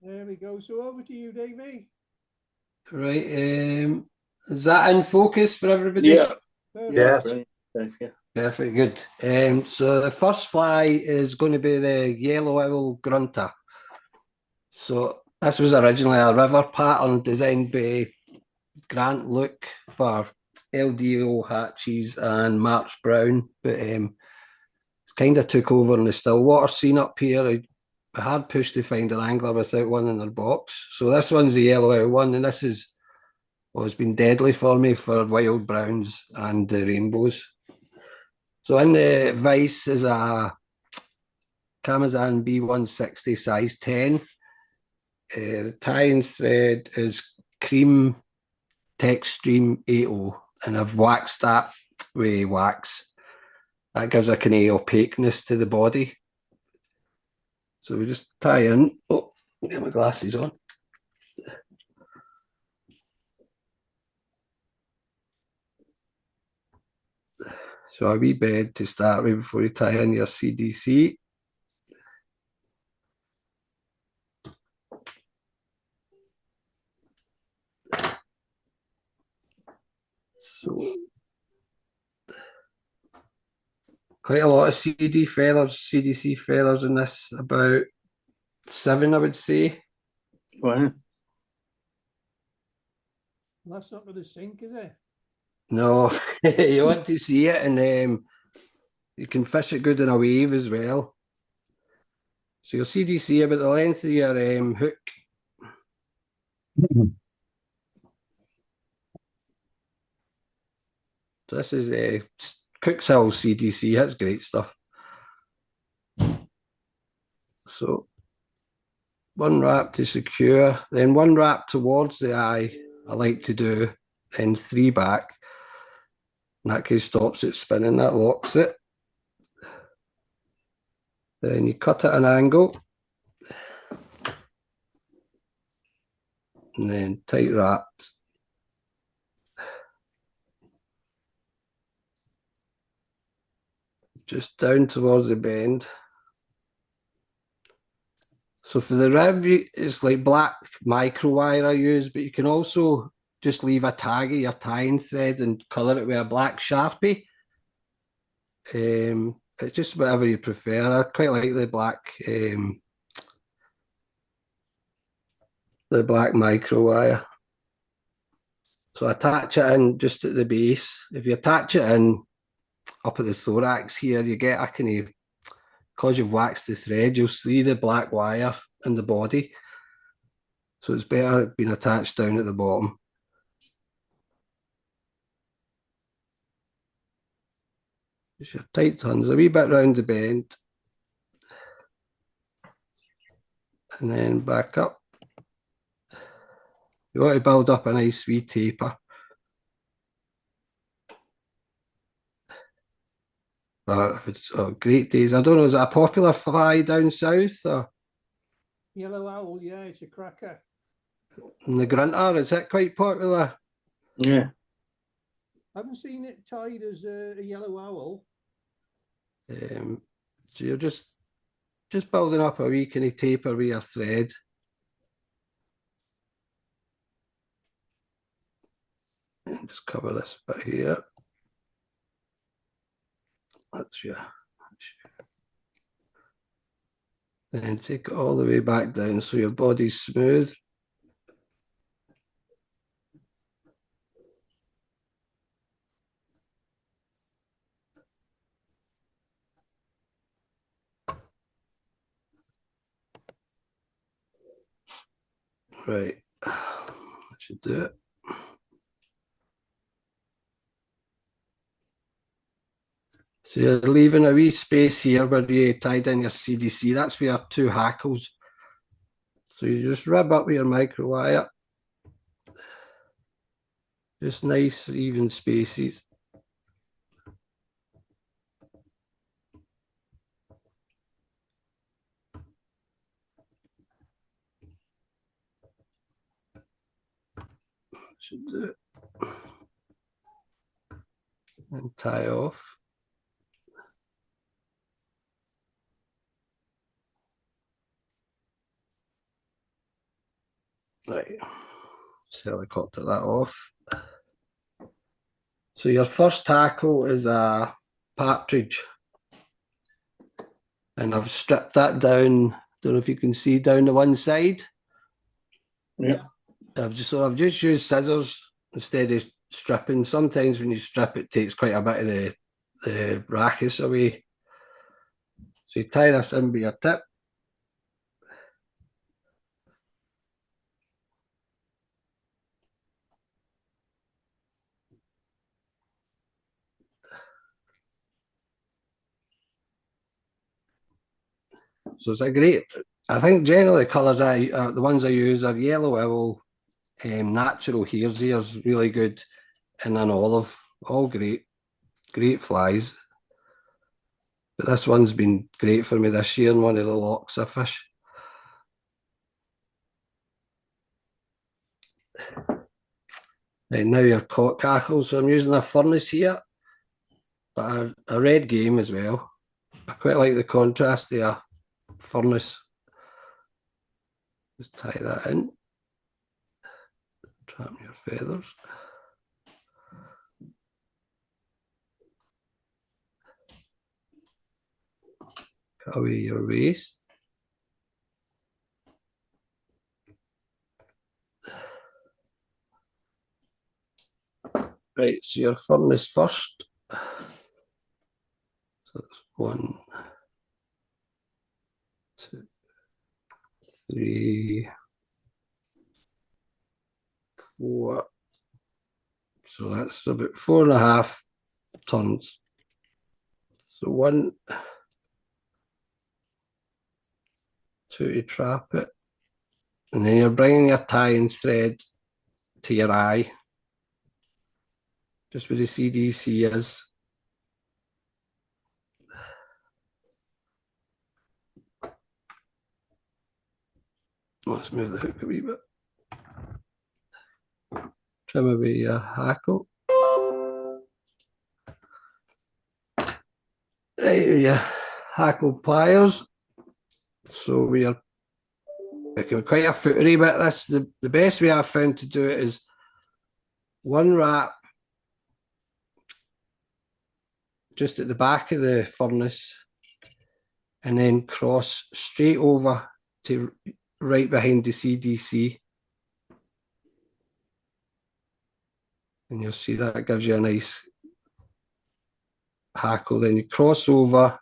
There we go. So over to you, Davie. Right, is that in focus for everybody? Yeah. Perfect. Yes. Brilliant. Yeah. Perfect, good. So the first fly is going to be the Yellow Owl Grunter. So this was originally a river pattern designed by Grant Luke for LDO hatches and March Brown, but it's kind of took over in the still water scene up here. I hard pushed to find an angler without one in their box. So this one's the Yellow Owl one, and this is it's been deadly for me for wild browns and the rainbows. So in the vise is a Camazan B160 size 10. The tying thread is cream Textream 80, and I've waxed that with wax. That gives a kind of opaqueness to the body. So we just tie in. Oh, get my glasses on. So a wee bed to start with before you tie in your CDC. So quite a lot of CDC feathers in this, about 7, I would say. Wow. That's not going to sink, is it? No, you want to see it, and you can fish it good in a wave as well. So your CDC about the length of your hook. So this is a Cook's Hill CDC. That's great stuff. So one wrap to secure, then one wrap towards the eye. I like to do, then 3 back. And that case stops it spinning. That locks it. Then you cut at an angle. And then tight wraps. Just down towards the bend. So for the rib, it's like black micro wire I use, but you can also just leave a tag of your tying thread and colour it with a black Sharpie. It's just whatever you prefer. I quite like the black micro wire. So attach it in just at the base. If you attach it in up at the thorax here, you get a kind of, because you've waxed the thread, you'll see the black wire in the body. So it's better being attached down at the bottom. Just your tight turns, a wee bit round the bend. And then back up. You want to build up a nice wee taper. If it's great days. I don't know, is it a popular fly down south? Or? Yellow owl, yeah, it's a cracker. And the grunter, is it quite popular? Yeah. I haven't seen it tied as a yellow owl. So you're just building up a wee kind of taper with your thread. And just cover this bit here. That's your. Then take it all the way back down so your body's smooth. Right, that should do it. So you're leaving a wee space here where you tied in your CDC. That's for your 2 hackles. So you just rub up with your micro wire. Just nice, even spaces. Should do it. And tie off. Right. Just helicopter that off. So your first tackle is a partridge. And I've stripped that down. Don't know if you can see down the one side. Yeah. I've just used scissors instead of stripping. Sometimes when you strip, it takes quite a bit of the rachis away. So you tie this in with your tip. So it's a great. I think generally the colours the ones I use are yellow owl, natural hare's ears, really good, and an olive, all great flies. But this one's been great for me this year, and one of the lochs I fish. Right, now your cockle. So I'm using a furnace here, but a red game as well. I quite like the contrast there. Furnace. Just tie that in. Trap your feathers. Cut away your waste. Right, so your furnace first. So that's 1, 2, 3, 4. So that's about 4.5 tons. So 1, 2 to trap it. And then you're bringing your tying thread to your eye, just where the CDC is. Let's move the hook a wee bit. Trim away your hackle. Right, your hackle pliers. So we're making quite a footery bit. This the best way I've found to do it is one wrap just at the back of the furnace, and then cross straight over to right behind the CDC. And you'll see that gives you a nice hackle. Then you cross over,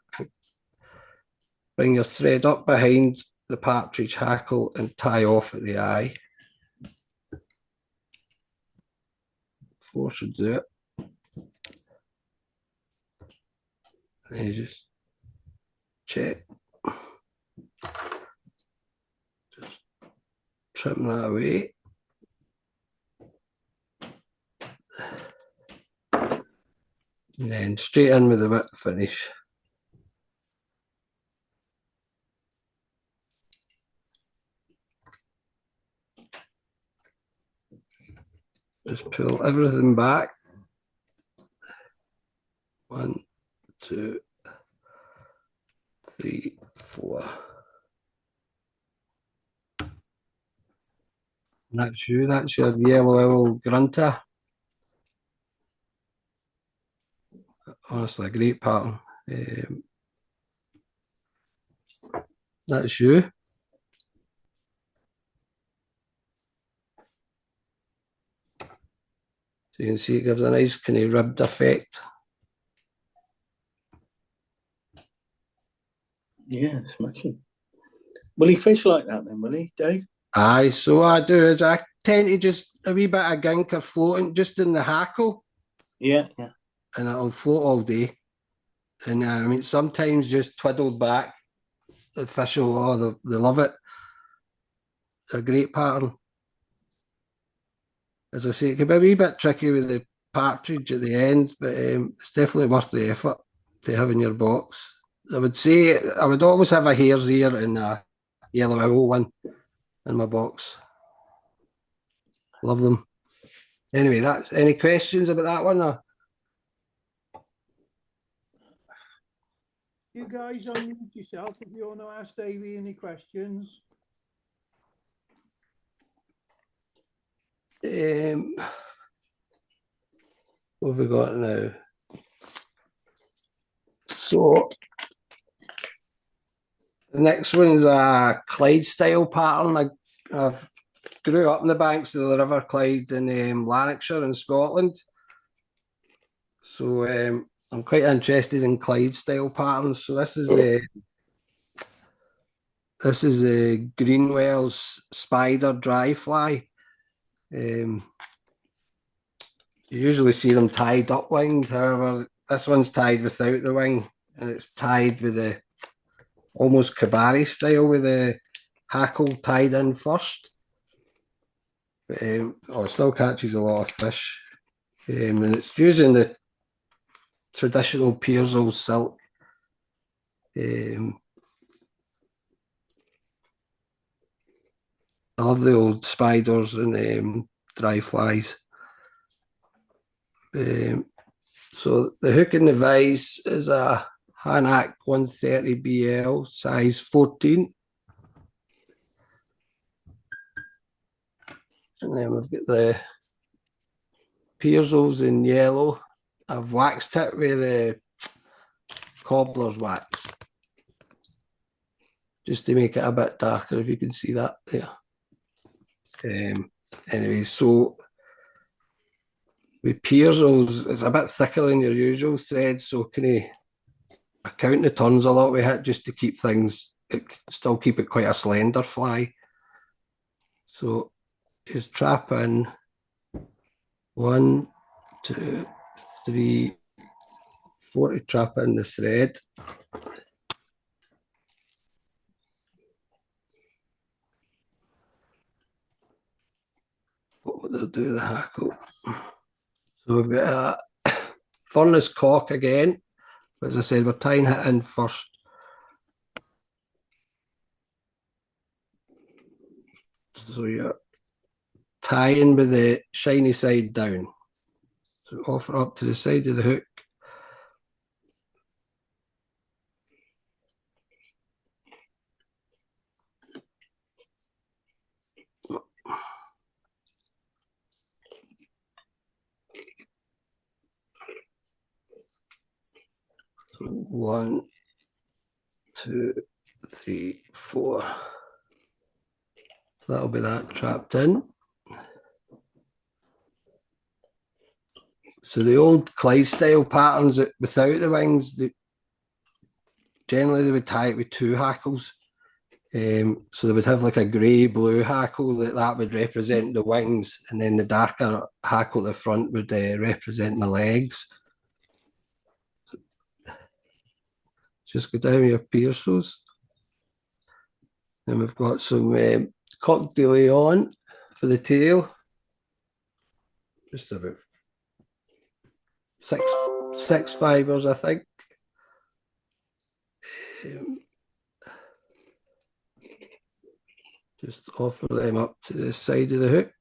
bring your thread up behind the partridge hackle and tie off at the eye. 4 should do it. And you just check. Just trim that away. And then straight in with the whip finish. Just pull everything back. 1, 2, 3, 4. And that's you, that's your Yellow Owl Grunter. Honestly, a great pattern. That's you. So you can see it gives a nice kind of ribbed effect. Yeah, smashing. Will he fish like that then, will he, Dave? Aye, so what I do is I tend to just a wee bit of gink or floating just in the hackle, Yeah, yeah. and it'll float all day. And I mean, sometimes just twiddled back, the fish will, they love it. A great pattern. As I say, it can be a wee bit tricky with the partridge at the end, but it's definitely worth the effort to have in your box. I would say I would always have a hare's ear and a yellow owl one in my box. Love them. Anyway, that's any questions about that one? Or? You guys unmute yourself if you want to ask Davie any questions. What have we got now? So the next one's a Clyde style pattern. I've grew up in the banks of the River Clyde in Lanarkshire in Scotland. So I'm quite interested in Clyde style patterns. So this is a Greenwells Spider Dry Fly. You usually see them tied up winged, however, this one's tied without the wing, and it's tied with the almost kabari style with the hackle tied in first. But, it still catches a lot of fish, and it's using the traditional Pearsall silk. I love the old spiders and dry flies. So the hook in the vise is a Hanak 130 BL, size 14. And then we've got the Pearsalls in yellow. I've waxed it with the cobbler's wax, just to make it a bit darker, if you can see that there. Anyway, so with Pearsalls, it's a bit thicker than your usual thread, so I count the turns a lot with it just to keep things, still keep it quite a slender fly. So just trap in 1, 2, 3, 4 to trap in the thread. What would I do with the hackle? So we've got a furnace cock again. As I said, we're tying it in first. So you're tying with the shiny side down. So offer up to the side of the hook. So 1, 2, 3, 4. So that'll be that trapped in. So the old Clyde style patterns without the wings, generally they would tie it with 2 hackles. So they would have like a grey-blue hackle that would represent the wings, and then the darker hackle at the front would represent the legs. Just go down with your Pearsalls. Then we've got some Coq de Leon for the tail. Just about six fibres, I think. Just offer them up to the side of the hook.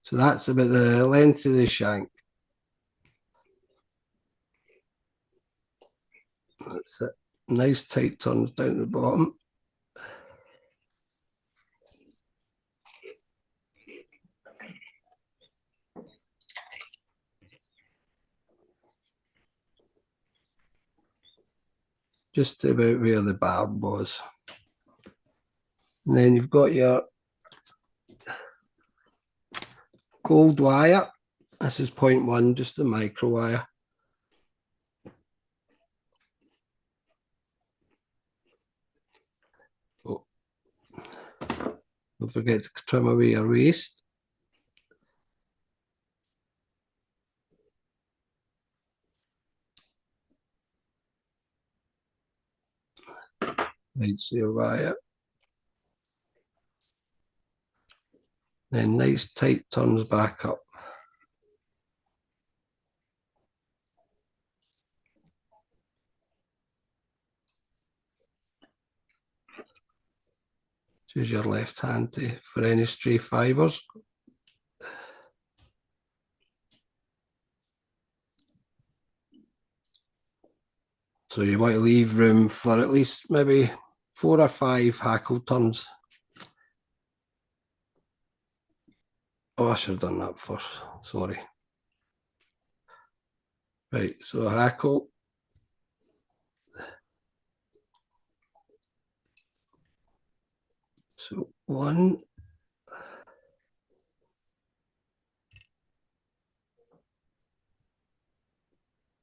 So that's about the length of the shank. That's it. Nice tight turns down the bottom. Just about where the barb was. And then you've got your gold wire. This is 0.1, just a micro wire. Oh. Don't forget to trim away your waste. Right, so your wire. Then nice tight turns back up. Use your left hand for any stray fibres. So you want to leave room for at least maybe 4 or 5 hackle turns. Oh, I should have done that first. Sorry. Right, so hackle. So 1,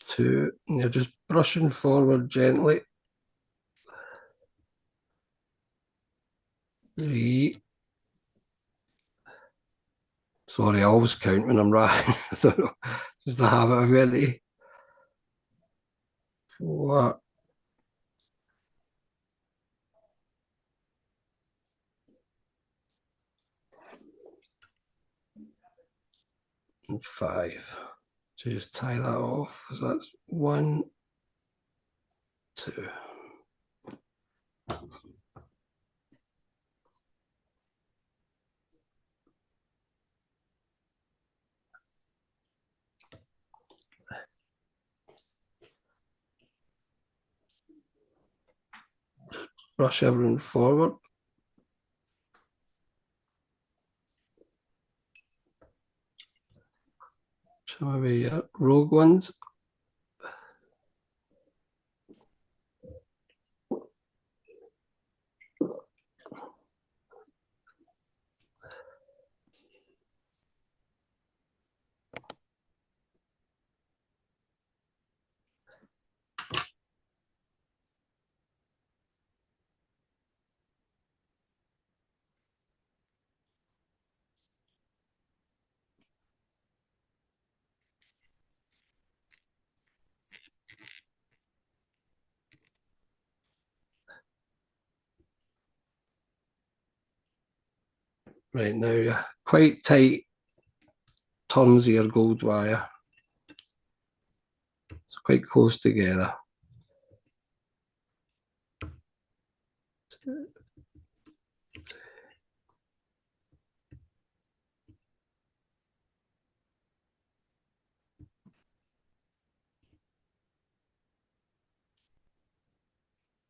2, and you're just brushing forward gently. 3. Sorry, I always count when I'm writing. I don't know. Just the habit of getting 4. And 5. So just tie that off. So that's 1, 2. Brush everything forward. So maybe rogue ones. Right now, quite tight turns of your gold wire. It's quite close together.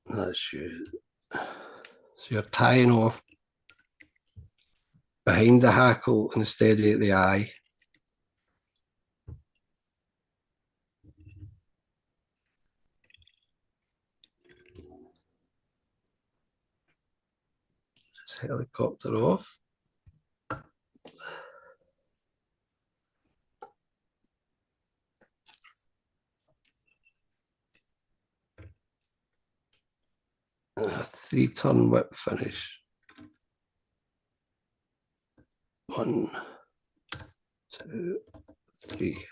That's you. So you're tying off behind the hackle instead of the eye. Just helicopter off. And a 3-turn whip finish. 1, 2, 3.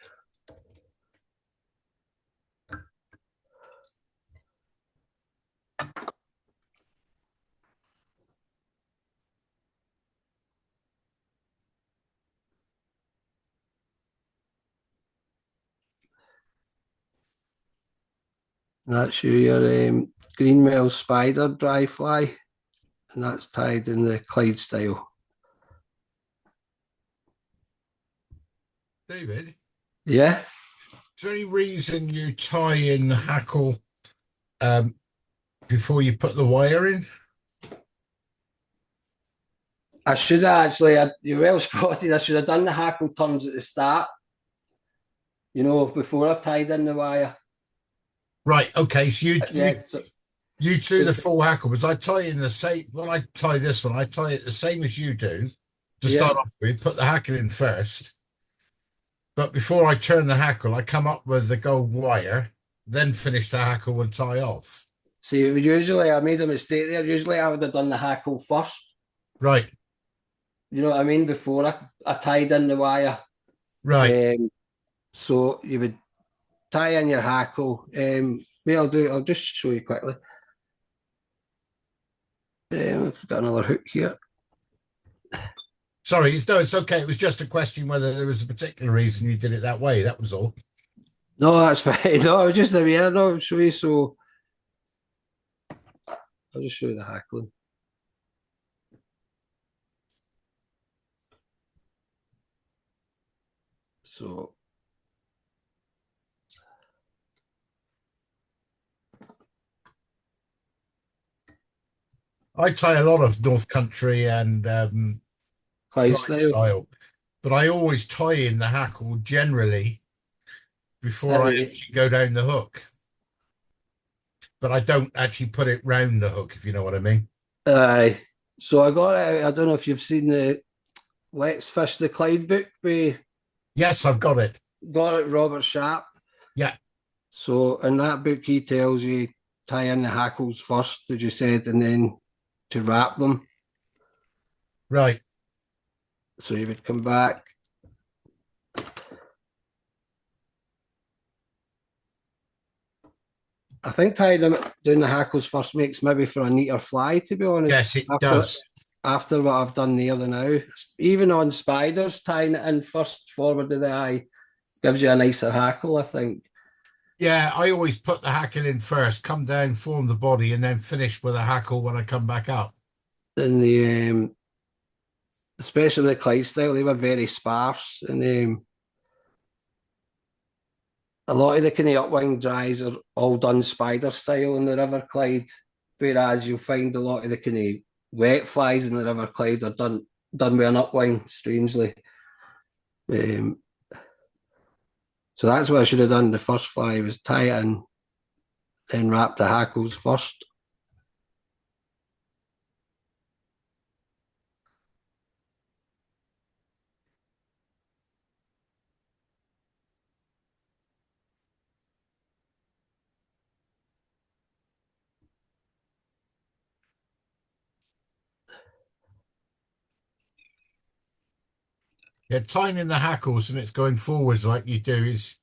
And that's your Greenwells Spider Dry Fly, and that's tied in the Clyde style. David, Yeah? is there any reason you tie in the hackle before you put the wire in? I should have actually, you're well spotted, I should have done the hackle turns at the start, you know, before I've tied in the wire. Right, okay, so Yeah, you do the full hackle, because I tie in the same, when I tie this one, I tie it the same as you do to yeah. start off with, put the hackle in first. But before I turn the hackle, I come up with the gold wire, then finish the hackle and tie off. See, it was usually, I made a mistake there. Usually I would have done the hackle first. Right, You know what I mean? Before I tied in the wire. right. So you would tie in your hackle. What I'll just show you quickly. I've got another hook here. Sorry, no, it's okay. It was just a question whether there was a particular reason you did it that way. That was all. No, that's fine. No, I was just aware. No, I'll show you. So I'll just show you the hackling. So I tie a lot of North Country and Clyde Clyde style. style, but I always tie in the hackle generally before I actually go down the hook. But I don't actually put it round the hook, if you know what I mean. Aye. So I got it. I don't know if you've seen the Let's Fish the Clyde book. We Yes, I've got it. got it, Robert Sharp. Yeah. So in that book, he tells you tie in the hackles first, as you said, and then to wrap them. Right. So you would come back. I think tying them doing the hackles first makes maybe for a neater fly, to be honest. Yes, it does. After what I've done there the now, even on spiders, tying it in first forward of the eye gives you a nicer hackle, I think. Yeah, I always put the hackle in first, come down, form the body, and then finish with a hackle when I come back up. And the especially the Clyde style, they were very sparse, and a lot of the kind of upwing dries are all done spider style in the River Clyde, whereas you'll find a lot of the kind of wet flies in the River Clyde are done with an upwing, strangely. So that's what I should have done. The first fly was tie it in, then wrap the hackles first. Yeah, tying in the hackles and it's going forwards like you do is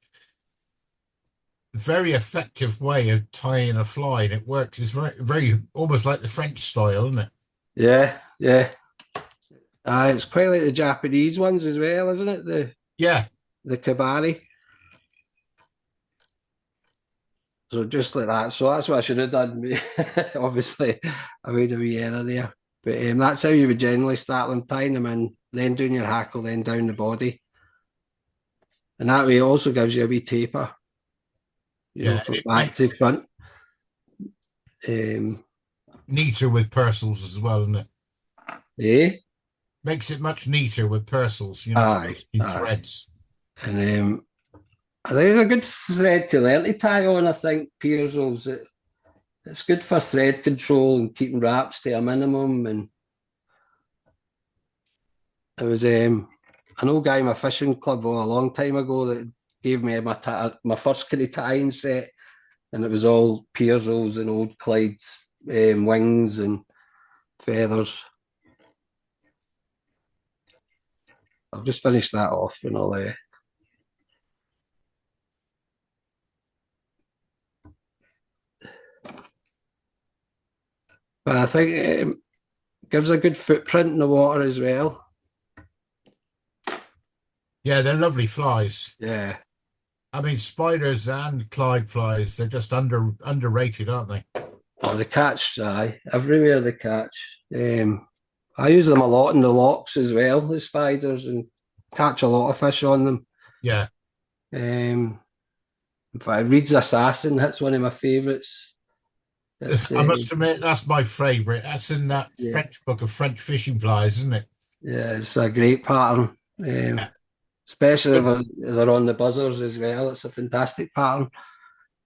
a very effective way of tying a fly, and it works. It's very, very almost like the French style, isn't it? Yeah, yeah. It's quite like the Japanese ones as well, isn't it? The kabari. So just like that. So that's what I should have done. Obviously, I made a wee error there. But that's how you would generally start them, tying them in, then doing your hackle, then down the body. And that way it also gives you a wee taper. You know, from back to front. Neater with purcles as well, isn't it? Yeah. Makes it much neater with purcles, you know, in threads. And I think it's a good thread to learn to tie on, I think, Pearsall's. It's good for thread control and keeping wraps to a minimum. And it was an old guy in my fishing club a long time ago that gave me my first kind of tying set, and it was all Pearsall's and old Clyde's wings and feathers. I'll just finish that off and all that. But I think it gives a good footprint in the water as well. Yeah, they're lovely flies. Yeah. I mean, spiders and Clyde flies, they're just underrated, aren't they? Oh, they catch, everywhere they catch. I use them a lot in the lochs as well, the spiders, and catch a lot of fish on them. Yeah. In fact, Reed's Assassin, that's one of my favourites. I must admit, that's my favourite. That's in that French book of French fishing flies, isn't it? Yeah, it's a great pattern. Especially if they're on the buzzers as well. It's a fantastic pattern.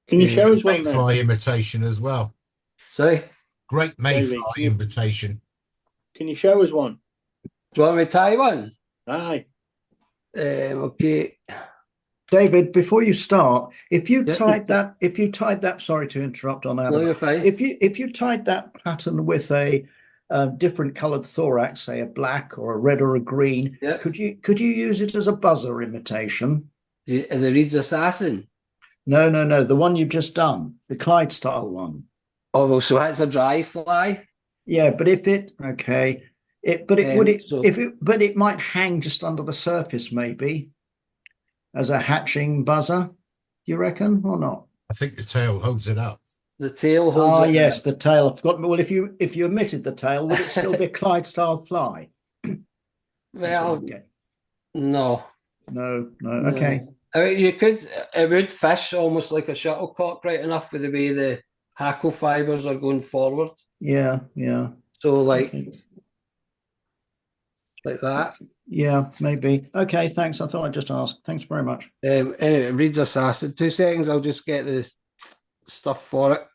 Can you show us one Mayfly imitation as well? Sorry? Great Mayfly imitation. Can you show us one? Do you want me to tie one? Aye. Okay. David, before you start, if you tied that, sorry to interrupt on Adam. No, you're fine. If you tied that pattern with a different coloured thorax, say a black or a red or a green, could you use it as a buzzer imitation? The Reed's Assassin? No, the one you've just done, the Clyde style one. Oh, well, so that's a dry fly. Yeah, but it might hang just under the surface, maybe, as a hatching buzzer. Do you reckon or not? I think the tail holds it up. The tail holds it yes, up. the tail. I've forgotten. Well, if you omitted the tail, would it still be a Clyde style fly? Well, no. Okay. I mean, it would fish almost like a shuttlecock, right enough, with the way the hackle fibres are going forward. Yeah. So like that. Yeah, maybe. Okay, thanks. I thought I'd just ask. Thanks very much. Anyway, it reads assassin. 2 seconds, I'll just get the stuff for it.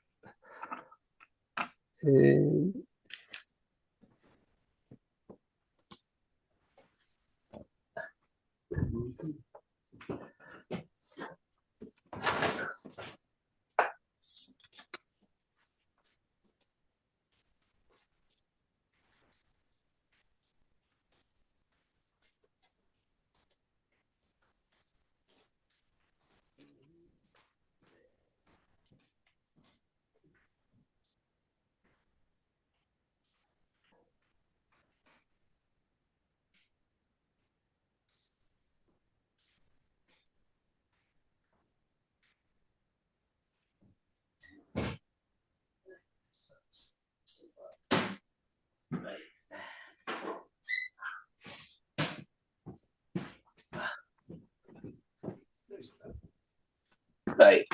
Right,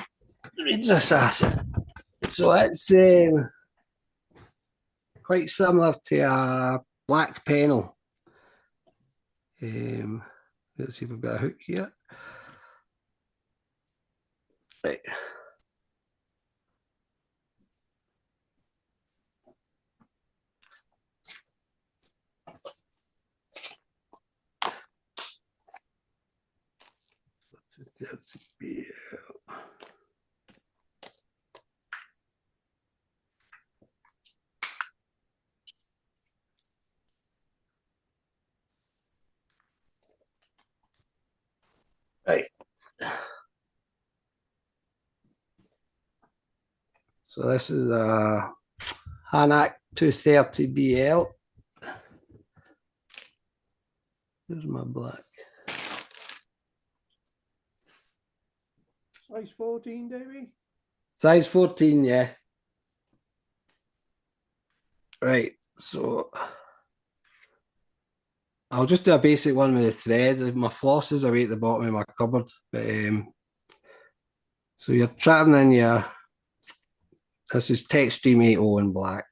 reads assassin. So it's quite similar to a black pennel. Let's see if we've got a hook here. Right. Right. So this is a Hanak 230 BL. Here's my black. Size 14, Davie? Size 14, yeah. Right, so I'll just do a basic one with the thread. My floss is away at the bottom of my cupboard. But, so you're trapping in your, this is Tech Stream 80 in black.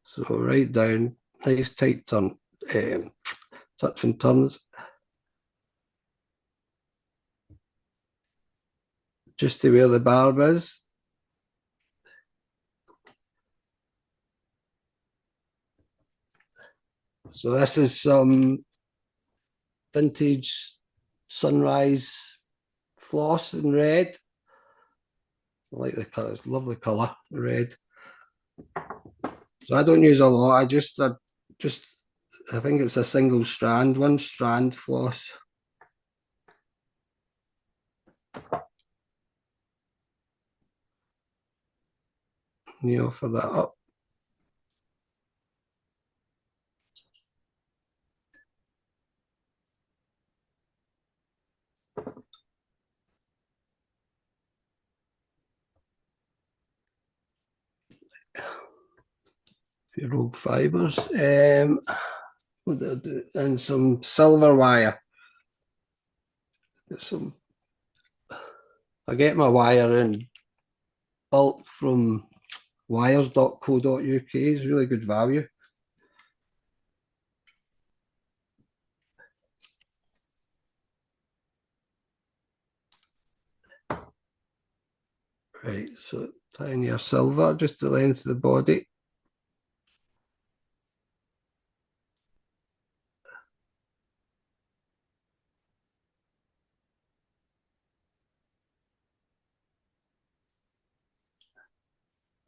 So right down, nice tight turn, touch and turns. Just to where the barb is. So this is some vintage sunrise floss in red. I like the colour, it's a lovely colour, red. So I don't use a lot, I think it's a single strand, 1 strand floss. You offer that up. Your rogue fibres. What did I do? And some silver wire. I get my wire in bulk from wires.co.uk. It's really good value. Right, so tying your silver just the length of the body.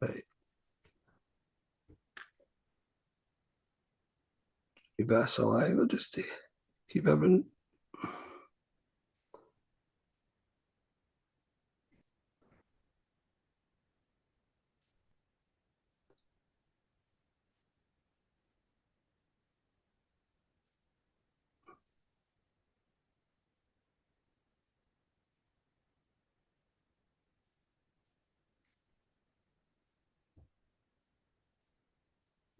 Right. A bit of saliva just to keep everything.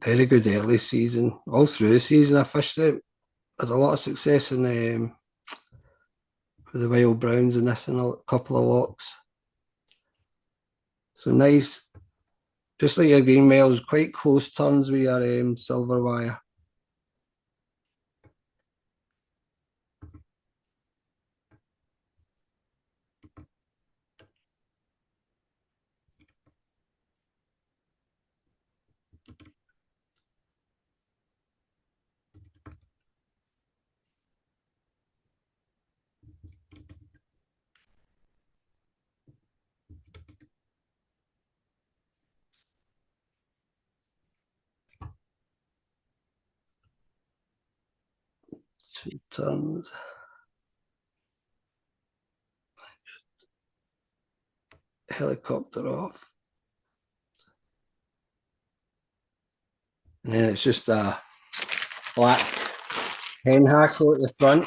Very good early season. All through the season I fished it. Had a lot of success in with the wild browns and this and a couple of lochs. So nice just like your Greenwells, quite close turns with your silver wire. Two turns. Helicopter off. And then it's just a black hen hackle at the front.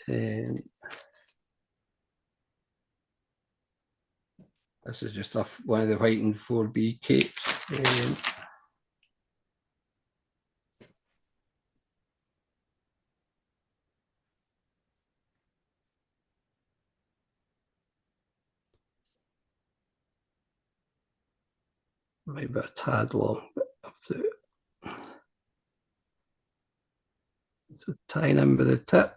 This is just one of the white and 4B capes. Maybe a tad long, but up to it. So tying in with the tip.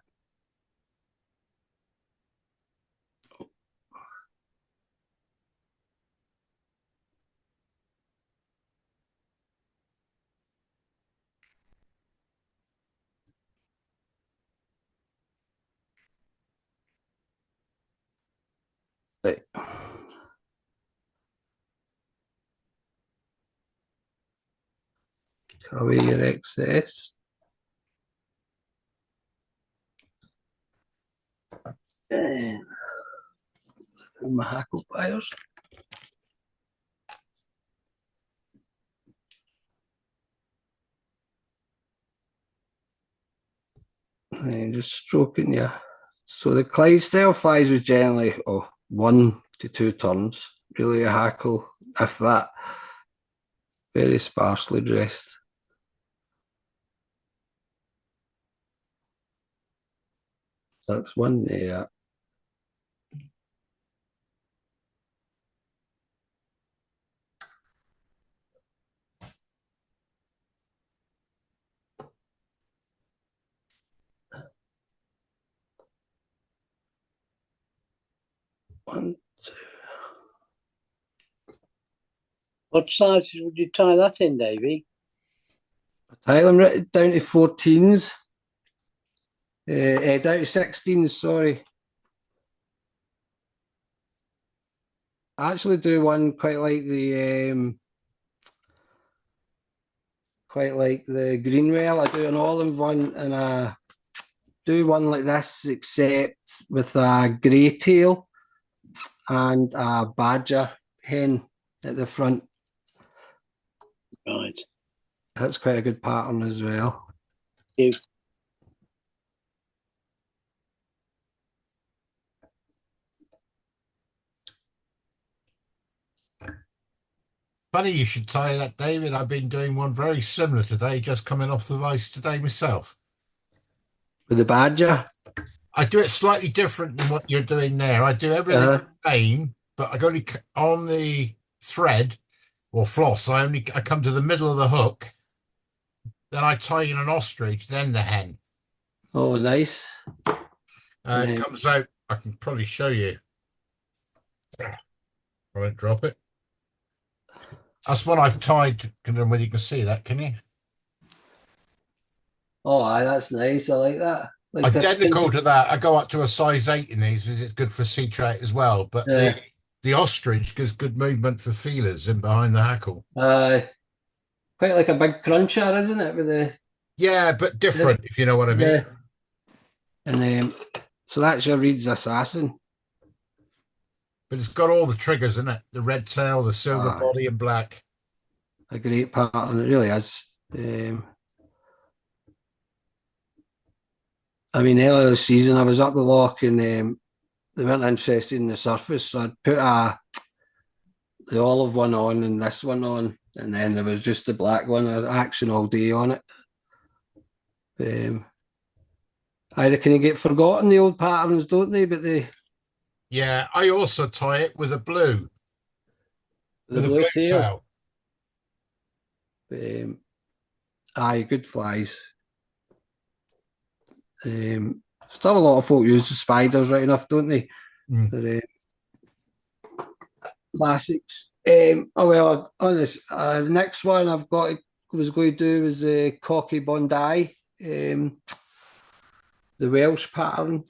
Right. Cut away your excess. And my hackle pliers. And just stroking you. So the Clyde style flies was generally 1 to 2 turns, really a hackle, if that. Very sparsely dressed. That's one there. One, two. What size would you tie that in, Davie? Tie them right down to 14s. Down to 16s, sorry. I actually do one quite like the Greenwell. I do an olive one, and I do one like this, except with a grey tail and a badger hen at the front. Right. That's quite a good pattern as well. You. Funny you should tie that, David. I've been doing one very similar today, just coming off the ice today myself. With the badger? I do it slightly different than what you're doing there. I do everything the same, but I only on the thread or floss. I come to the middle of the hook, then I tie in an ostrich, then the hen. Oh, nice. It comes out. I can probably show you. I won't drop it. That's what I've tied. I don't know whether you can see that, can you? Oh, aye, that's nice. I like that. Like Identical to that. I go up to a size 8 in these because it's good for sea trout as well. But the ostrich gives good movement for feelers in behind the hackle. Quite like a big cruncher, isn't it? With the but different, if you know what I mean. Yeah. And so that's your Reed's Assassin. But it's got all the triggers in it. The red tail, the silver body, and black. A great pattern, it really is. I mean, earlier this season, I was up the loch and they weren't interested in the surface, so I'd put the olive one on and this one on, and then there was just the black one, action all day on it. Either can you get forgotten, the old patterns, don't they? But Yeah, I also tie it with a blue. The With a blue blue tail. tail. Aye, good flies. Still a lot of folk use the spiders right enough, don't they? Mm. They're classics. Oh well, on this, the next one I've got was going to do was the Coch-y-Bonndu, the Welsh pattern.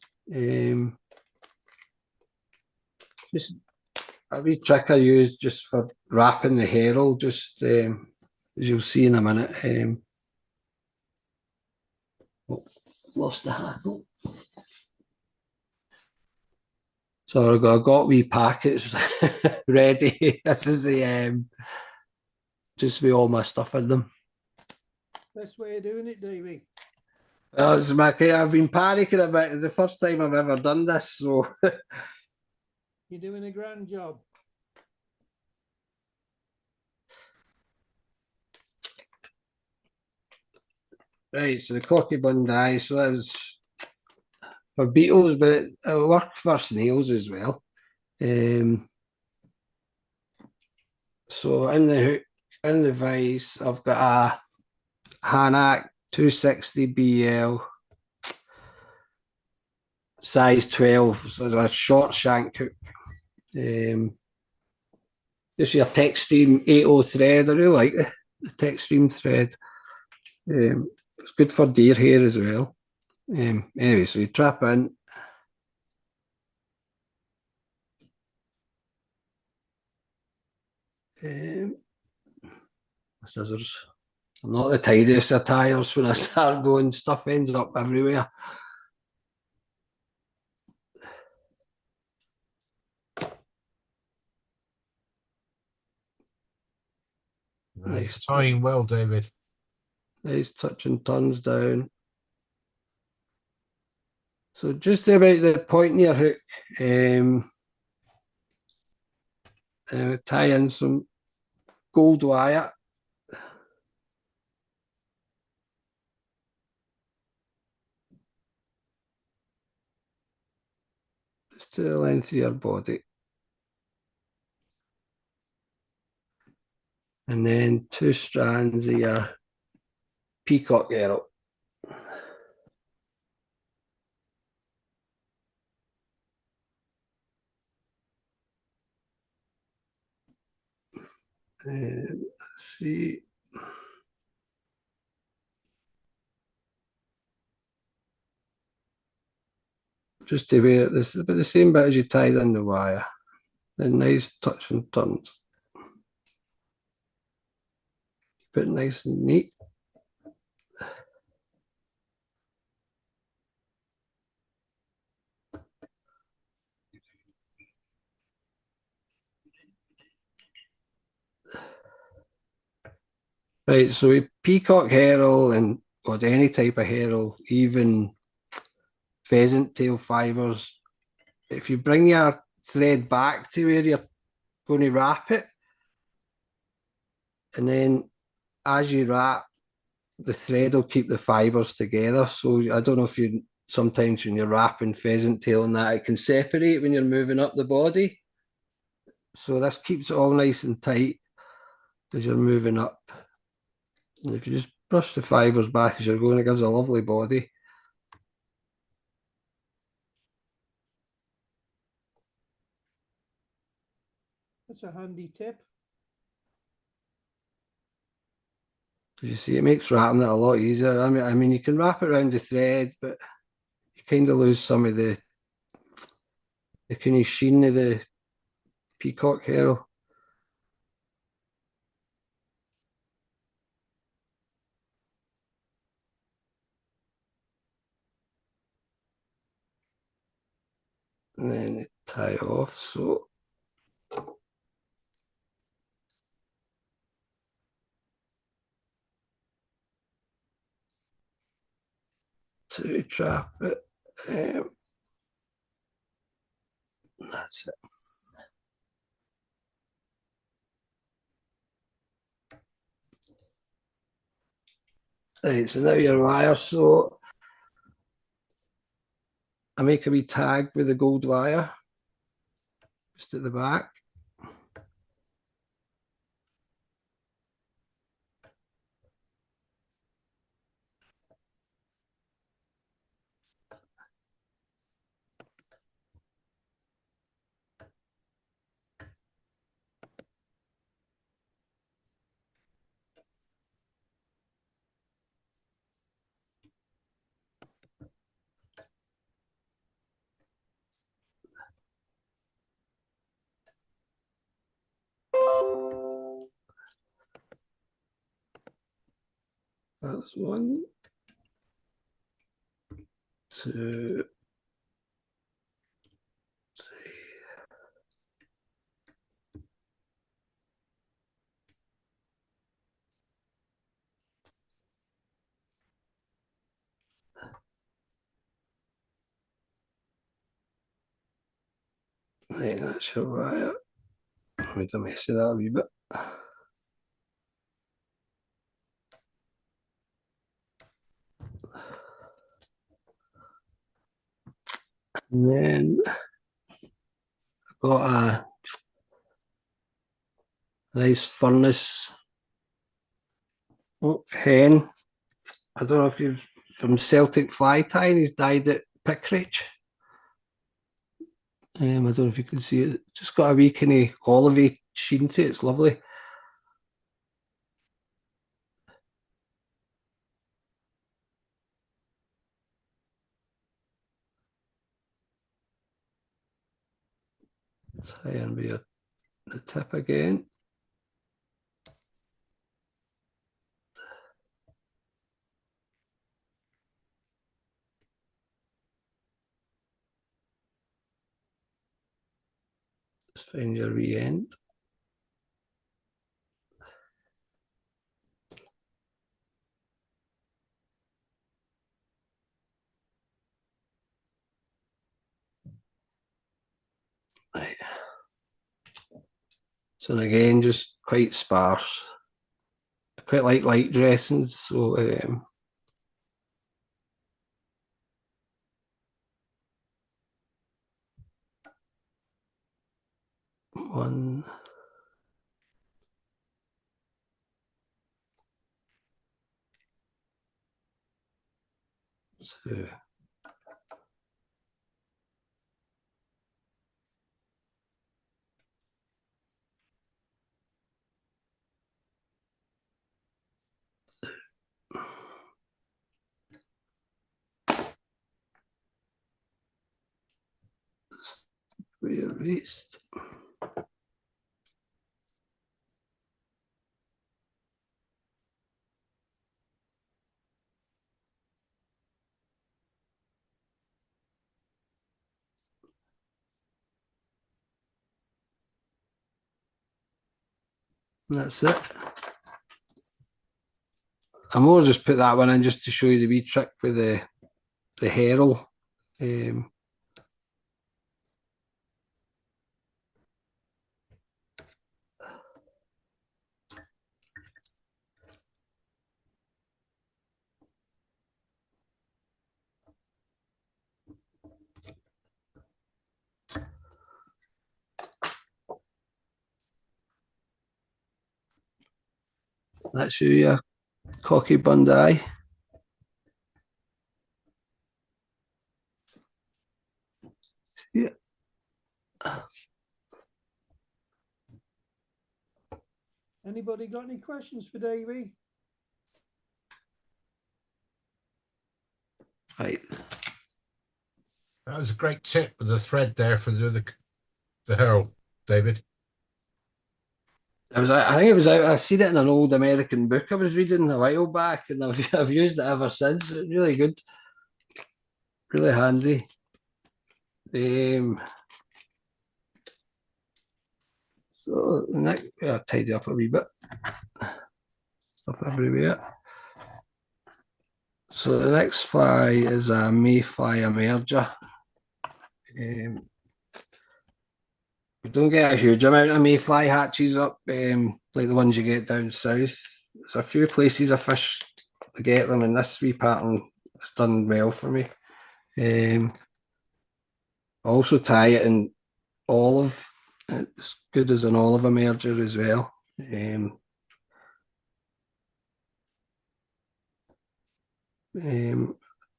Just a wee trick I use just for wrapping the herl, just as you'll see in a minute. Lost the hackle. So I've got wee packets ready. This is the just with all my stuff in them. Best way of doing it, Davie. Well, I've been panicking a bit. It's the first time I've ever done this, so You're doing a grand job. right. So the Coch-y-Bonndu. So that was for beetles, but it worked for snails as well. So in the hook, in the vise, I've got a Hanak 260 BL size 12, so it's a short shank hook. This is your Techstream 80 thread. I really like the Techstream thread. It's good for deer hair as well. Anyway, so you trap in. Scissors. I'm not the tidiest of tires. When I start going, stuff ends up everywhere. Nice. Tying well, David. Nice touch and turns down. So just about the point in your hook, tie in some gold wire. Just to the length of your body. And then 2 strands of your peacock herl. Let's see. Just to wear it, this is about the same bit as you tied in the wire. Then nice touch and turns. Keep it nice and neat. Right, so with peacock herl and or any type of herl, even pheasant tail fibres, if you bring your thread back to where you're going to wrap it, and then as you wrap, the thread will keep the fibres together. So I don't know if you sometimes when you're wrapping pheasant tail and that, it can separate when you're moving up the body. So this keeps it all nice and tight as you're moving up. And if you just brush the fibres back as you're going, it gives a lovely body. That's a handy tip. As you see, it makes wrapping it a lot easier. I mean, you can wrap it around the thread, but you kind of lose some of the kind of sheen of the peacock herl. And then tie off, so to trap it. That's it. Right, so now your wire. So I make a wee tag with the gold wire just at the back. That's 1, 2, 3. Right, that's all right. I made a mess of that a wee bit. And then I've got a nice furnace hen. I don't know if you've from Celtic Fly Tying, he's dyed it pickrich. I don't know if you can see it. Just got a wee kind of olivey sheen to it. It's lovely. Tie in with the tip again. Just find your wee end. Right. So again, just quite sparse. I quite like light dressings, so 1, 2. Rear waist. And that's it. I more just put that one in just to show you the wee trick with the herl. That's your Coch-y-Bonndu. Yeah. Anybody got any questions for Davie? Right. That was a great tip with the thread there for the herl, David. I think it was out. I seen it in an old American book I was reading a while back, and I've used it ever since. It's really good, really handy. So the next, I'll tidy up a wee bit. Stuff everywhere. So the next fly is a Mayfly Emerger. We don't get a huge amount of mayfly hatches up, like the ones you get down south. There's a few places I fish to get them, and this wee pattern has done well for me. I also tie it in olive. It's good as an olive emerger as well.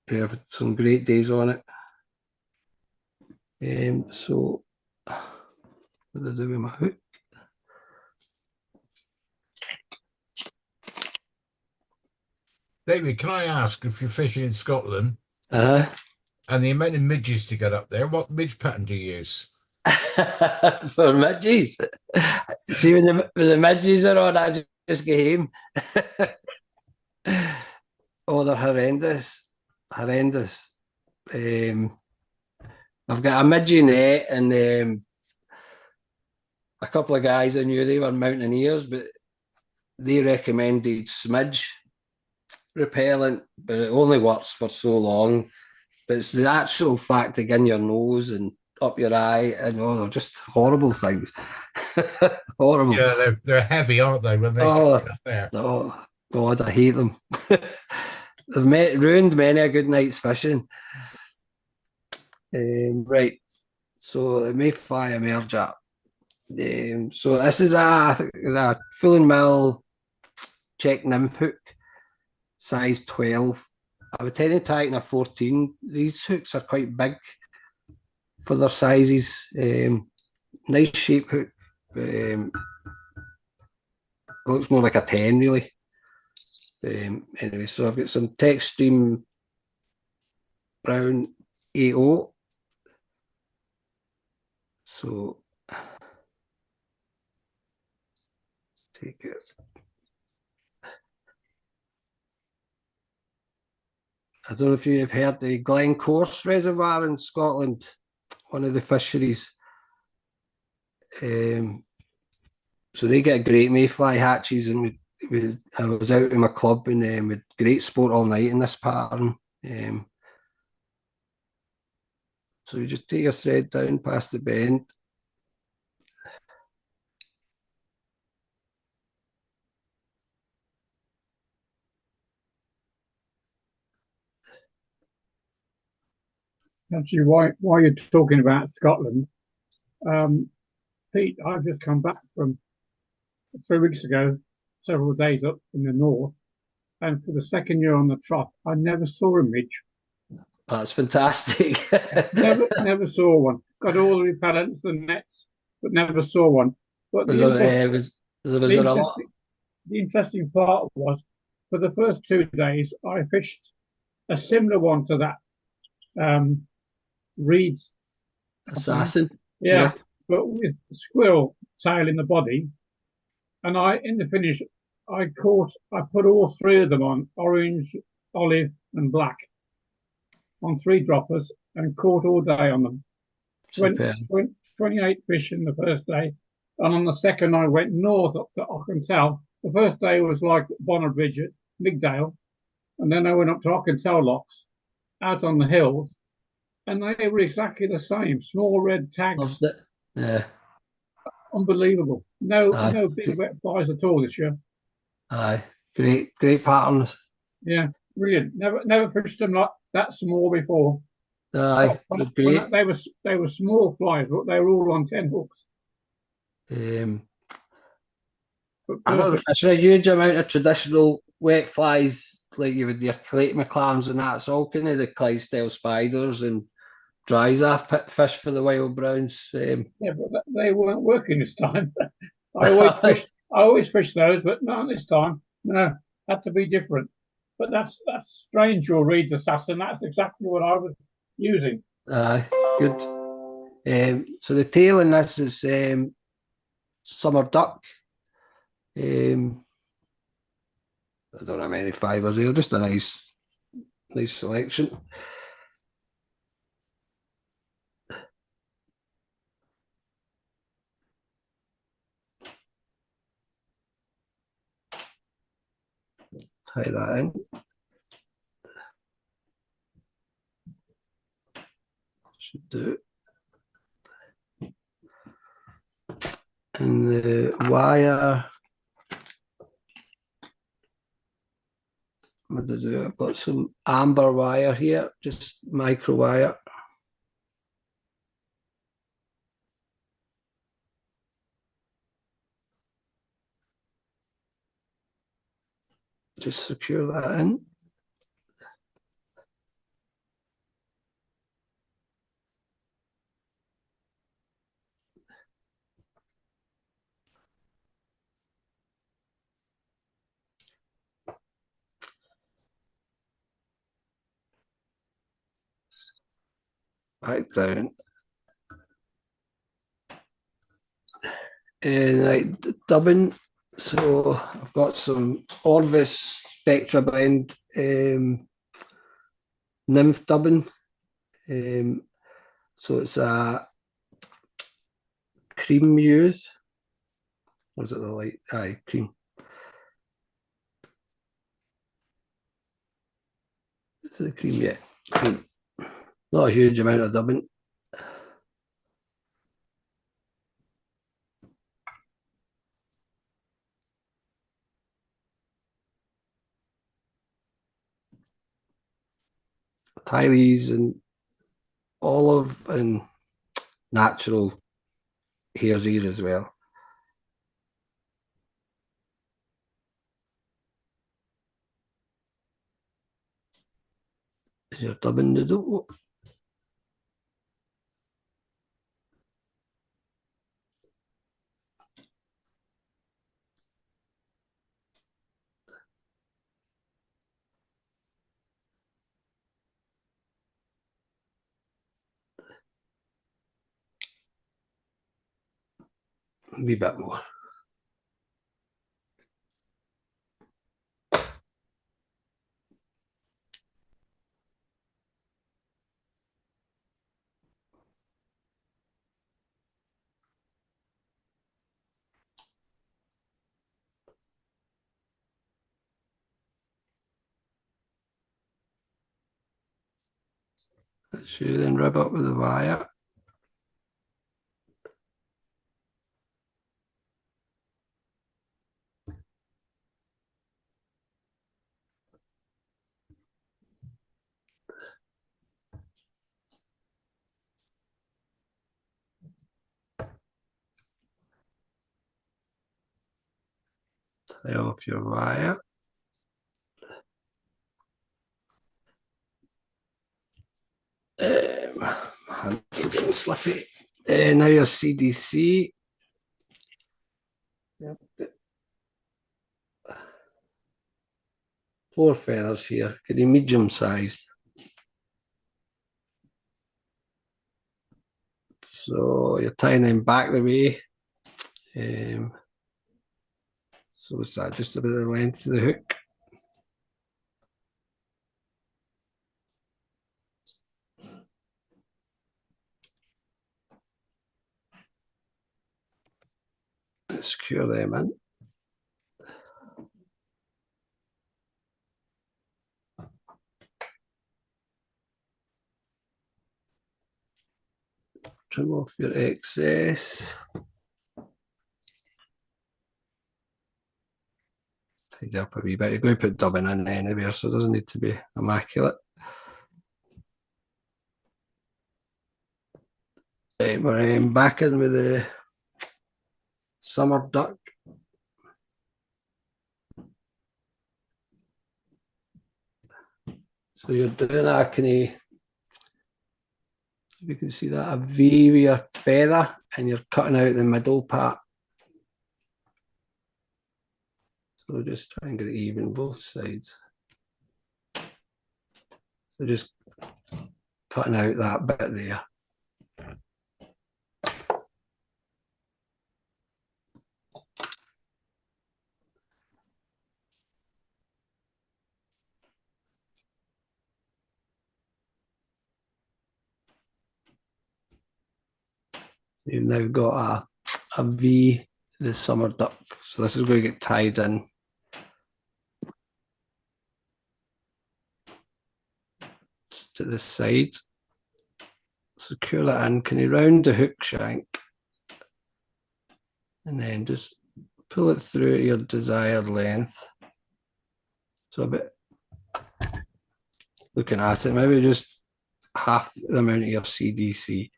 We have some great days on it. So what do I do with my hook? David, can I ask, if you're fishing in Scotland Uh-huh. and the amount of midges to get up there, what midge pattern do you use? For midges. See, when the midges are on, I just get him. Oh, they're horrendous. Horrendous. I've got a midgie net and a couple of guys I knew they were mountaineers, but they recommended smidge repellent, but it only works for so long. But it's the actual fact to get in your nose and up your eye, and oh, they're just horrible things. Horrible. Yeah, they're heavy, aren't they? When they Oh, get up there. oh God, I hate them. They've ruined many a good night's fishing. Right, so the Mayfly Emerger. So this is I think it's a full and mill check nymph hook, size 12. I would tend to tie it in a 14. These hooks are quite big for their sizes. Nice shape hook. Looks more like a 10 really. Anyway, so I've got some Tech Stream brown 8.0. So take it. I don't know if you've heard the Glencorse Reservoir in Scotland, one of the fisheries. So they get great mayfly hatches, and I was out in my club and with great sport all night in this pattern. So you just take your thread down past the bend. Actually, while you're talking about Scotland, Pete, I've just come back from 3 weeks ago, several days up in the north, and for the second year on the trot, I never saw a midge. That's fantastic. Never saw one. Got all the repellents, the nets, but never saw one. But was there a lot? The interesting part was, for the first 2 days, I fished a similar one to that Reed's Assassin. yeah, but with squirrel tail in the body. And in the finish, I put all 3 of them on, orange, olive, and black, on 3 droppers, and caught all day on them. 28 fish in the first day, and on the second I went north up to Ochentell. The first day was like Bonner Bridge at Migdale, and then I went up to Ochentell locks, out on the hills, and they were exactly the same. Small red tags. Yeah. Unbelievable. No big wet flies at all this year. Aye. Great patterns. Yeah, brilliant. Never fished them like that small before. Aye. Great. They were small flies, but they were all on 10 hooks. I thought there's a huge amount of traditional wet flies, like you would your Clayton McLarens and that. It's all kind of the Clydesdale spiders and dries off pit fish for the wild browns. Yeah, but they weren't working this time. I always fish those, but not this time. No, had to be different. But that's strange. Your Reed's Assassin. That's exactly what I was using. Aye, good. So the tail in this is summer duck. I don't have any fibres there. Just a nice selection. Tie that in. Should do it. And the wire. What did I do? I've got some amber wire here, just micro wire. Just secure that in. Back down. And dubbing. So I've got some Orvis Spectra blend nymph dubbing. So it's a cream used. Or is it the light? Aye, cream. Is it the cream? Yeah, cream. Not a huge amount of dubbing. Tie these in olive and natural hare's ear as well. Is your dubbing the dough? A wee bit more. That's you then rub up with the wire. Tie off your wire. My hands are getting slippy. Now your CDC. Yep. 4 feathers here, could be medium sized. So you're tying them back the way. So is that just about the length of the hook? Secure them in. Trim off your excess. Tidy up a wee bit. You're going to put dubbing in anywhere, so it doesn't need to be immaculate. Right, we're back in with the summer duck. So you're doing a kind of, you can see that, a V with your feather, and you're cutting out the middle part. So just try and get it even both sides. So just cutting out that bit there. You've now got a V, the summer duck. So this is going to get tied in. To the side. Secure that in. Can you round the hook shank? And then just pull it through at your desired length. So a bit, looking at it, maybe just half the amount of your CDC.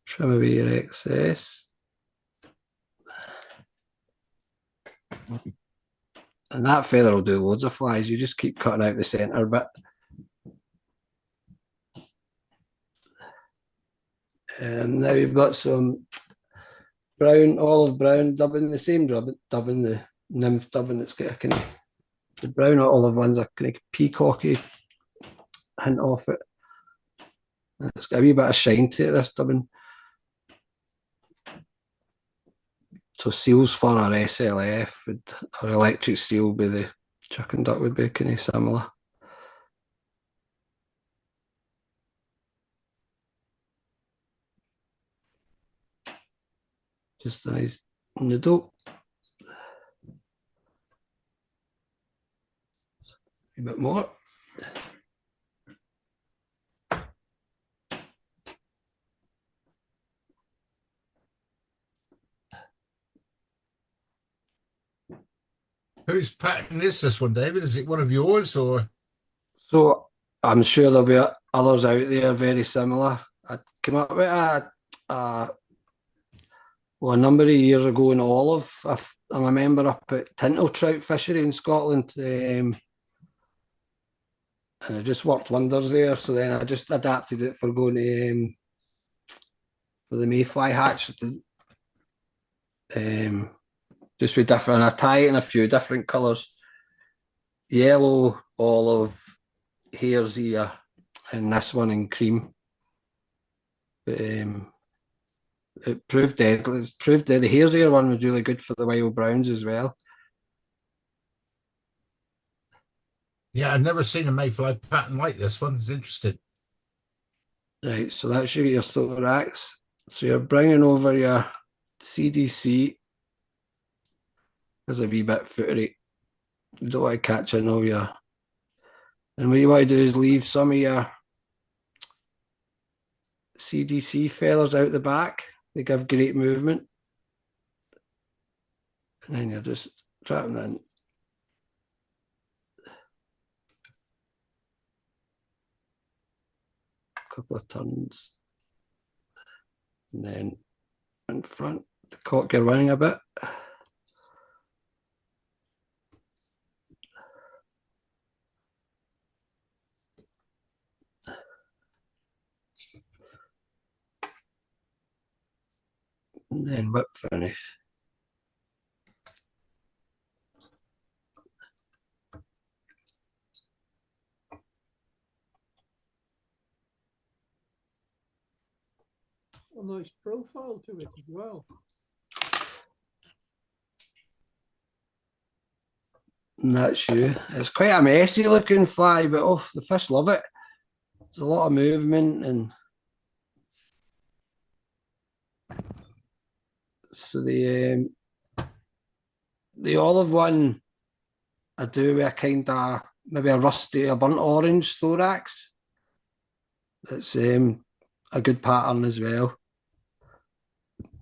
Trim away your excess. And that feather will do loads of flies. You just keep cutting out the centre bit. And now you've got some brown, olive brown dubbing, the same dubbing, the nymph dubbing. It's got a kind of, the brown or olive ones are kind of peacocky hint off it. It's got a wee bit of shine to it, this dubbing. So seals for our SLF or electric seal be the chicken duck would be kind of similar. Just a nice noodle. A bit more. Whose pattern is this one, David? Is it one of yours or? So I'm sure there'll be others out there very similar. I came up with a number of years ago in Olive. I'm a member up at Tintle Trout Fishery in Scotland, and it just worked wonders there. So then I just adapted it for going to for the Mayfly hatch. Just with different, I tie it in a few different colours: yellow, olive, hare's ear, and this one in cream. But it proved deadly. It proved dead. The hare's ear one was really good for the wild browns as well. Yeah, I've never seen a mayfly pattern like this one. It's interesting. Right, so that's your thorax. So you're bringing over your CDC. There's a wee bit footery. You don't want to catch in all your. And what you want to do is leave some of your CDC feathers out the back. They give great movement. And then you're just trapping in. A couple of turns. And then in front, to cock your wing a bit. And then whip finish. A nice profile to it as well. And that's you. It's quite a messy looking fly, but oh, the fish love it. There's a lot of movement, and so the olive one I do with a kind of maybe a rusty, a burnt orange thorax. It's a good pattern as well.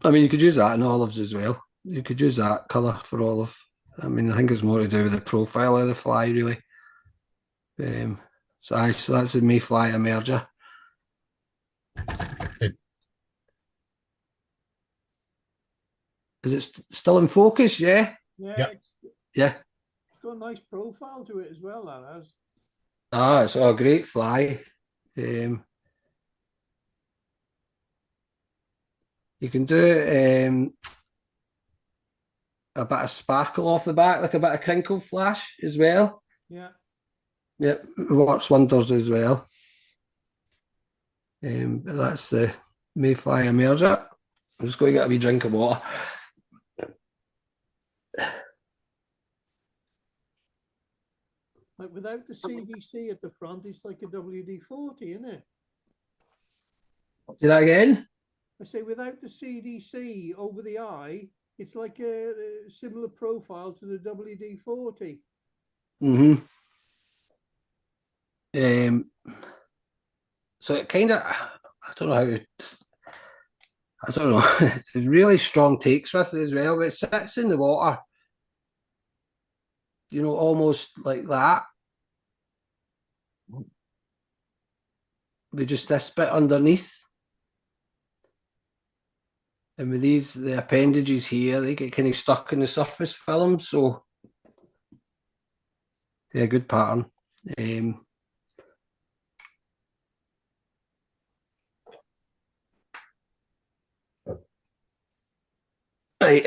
I mean, you could use that in olives as well. You could use that colour for olive. I mean, I think it's more to do with the profile of the fly, really. So that's the Mayfly Emerger. Is it still in focus? Yeah. Yeah. Yeah. It's got a nice profile to it as well, that has. Ah, it's a great fly. You can do a bit of sparkle off the back, like a bit of crinkle flash as well. Yeah. Yep, it works wonders as well. But that's the Mayfly Emerger. I'm just going to get a wee drink of water. Like without the CDC at the front, it's like a WD-40, isn't it? Do that again? I say without the CDC over the eye, it's like a similar profile to the WD-40. So it kind of, I don't know how to, I don't know. It's really strong takes with it as well, but it sits in the water, you know, almost like that. With just this bit underneath. And with these, the appendages here, they get kind of stuck in the surface film. So, yeah, good pattern. Right,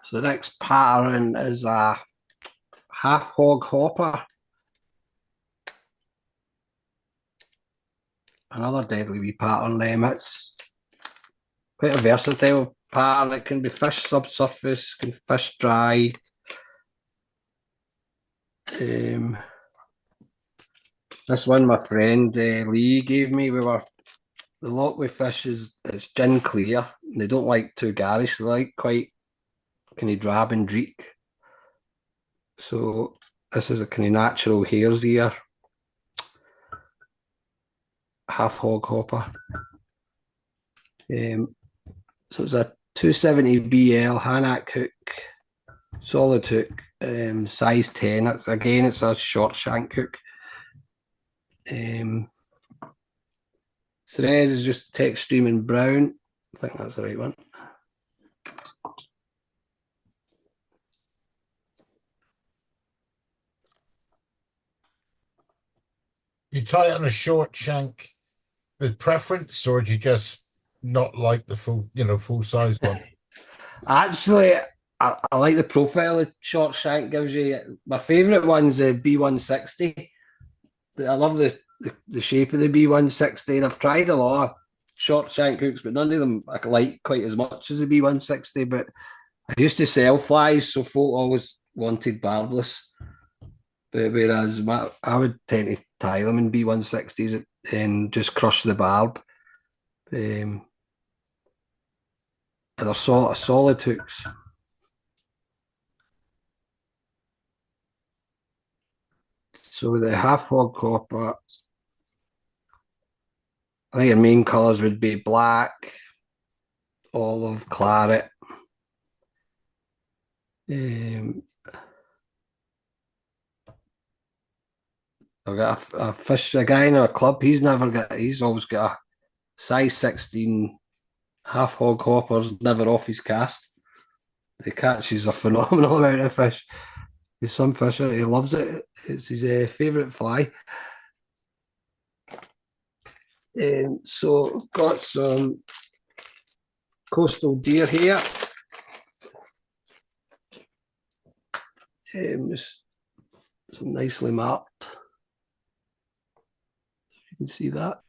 so the next pattern is a Half Hog Hopper. another deadly wee pattern them. It's quite a versatile pattern. It can be fish subsurface, can fish dry. This one my friend Lee gave me, the lot with fish is it's gin clear. They don't like too garish, they like quite kind of drab and dreek. So this is a kind of natural hare's ear. Half Hog Hopper. So it's a 270 BL Hanak hook, solid hook, size 10. It's a short shank hook. Thread is just text streaming brown. I think that's the right one. You tie it on a short shank with preference, or do you just not like the full size one? Actually, I like the profile the short shank gives you. My favourite one's the B160. I love the shape of the B160, and I've tried a lot of short shank hooks, but none of them I like quite as much as the B160. But I used to sell flies, so folk always wanted barbless. But whereas I would tend to tie them in B160s and just crush the barb. And they're solid hooks. So the Half Hog Hopper, I think your main colours would be black, olive, claret. I've got a guy in our club, he's always got a size 16 Half Hog Hoppers, never off his cast. He catches a phenomenal amount of fish. He's some fisher, he loves it. It's his favourite fly. So I've got some coastal deerhair. Some nicely marked. You can see that.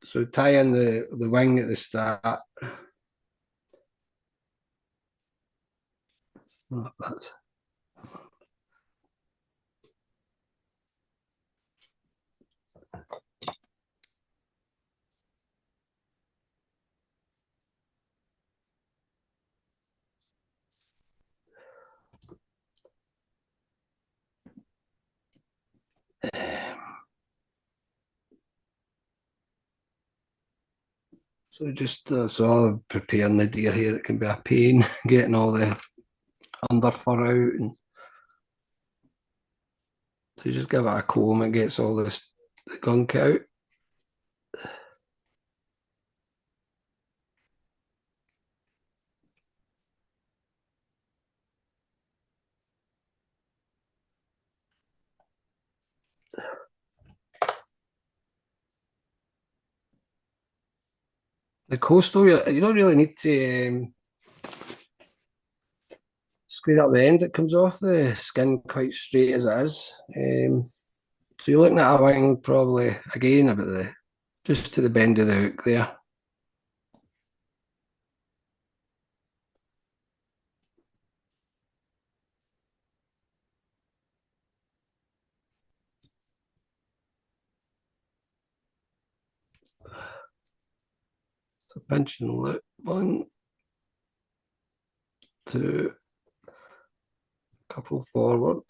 So tie in the wing at the start. Oh, that's so just so preparing the deer here, it can be a pain getting all the under fur out, and so you just give it a comb and gets all the gunk out. The coastal, you don't really need to square up the end. It comes off the skin quite straight as it is. So you're looking at a wing probably, again, about just to the bend of the hook there. So pinch and loop, 1, 2, couple forward,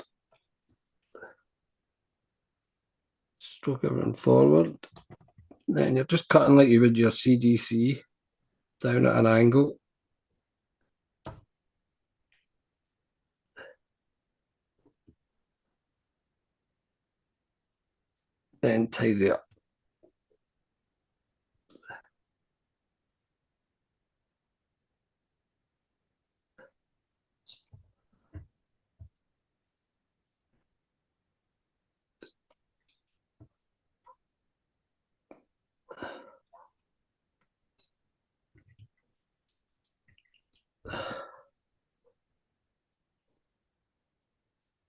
stroke everything forward. Then you're just cutting like you would your CDC, down at an angle. Then tidy up.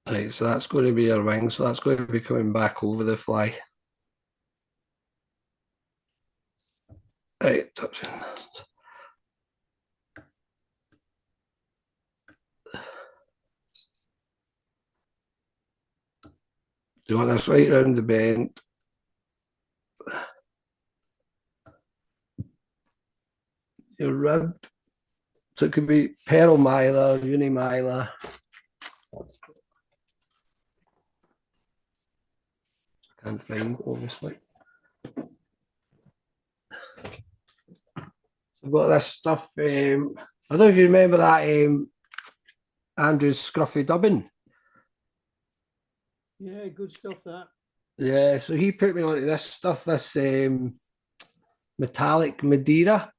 Right, so that's going to be your wing, so that's going to be coming back over the fly. Right, touching. You want this right round the bend. Your rib. So it could be pearl mylar, unimylar. Can't find, obviously. I've got this stuff. I don't know if you remember that Andrew's scruffy dubbing. Yeah, good stuff that. Yeah, so he put me onto this stuff, this metallic Madeira,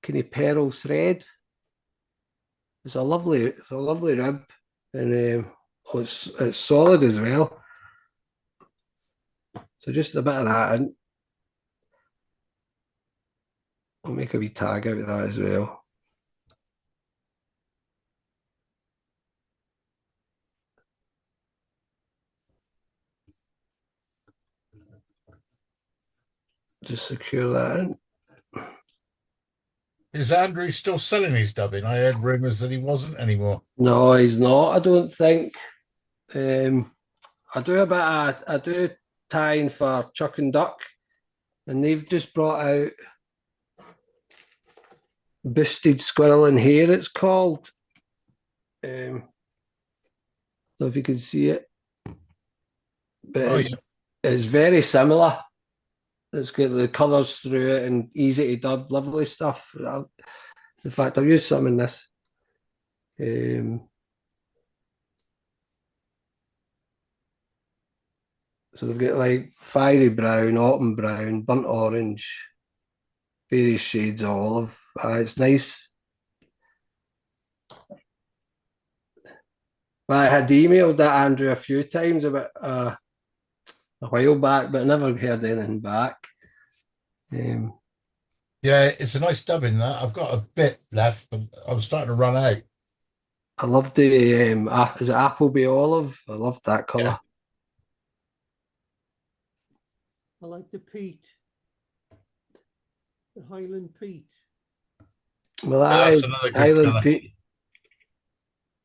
kind of pearl thread. It's a lovely rib, and it's solid as well. So just a bit of that in. I'll make a wee tag out of that as well. Just secure that in. Is Andrew still selling his dubbing? I heard rumours that he wasn't anymore. No, he's not. I don't think. I do tying for Chuck and Duck, and they've just brought out Boosted Squirrel and Hare. It's called. So if you can see it, but it's very similar. It's got the colours through it and easy to dub, lovely stuff. In fact, I've used some in this. So they've got like fiery brown, autumn brown, burnt orange, various shades of olive. It's nice. But I had emailed that Andrew a few times about a while back, but I never heard anything back. Yeah, it's a nice dubbing that. I've got a bit left, but I'm starting to run out. I loved the is it Appleby olive? I loved that colour. Yeah. I like the peat, the highland peat. Well, That's another good Highland colour. peat.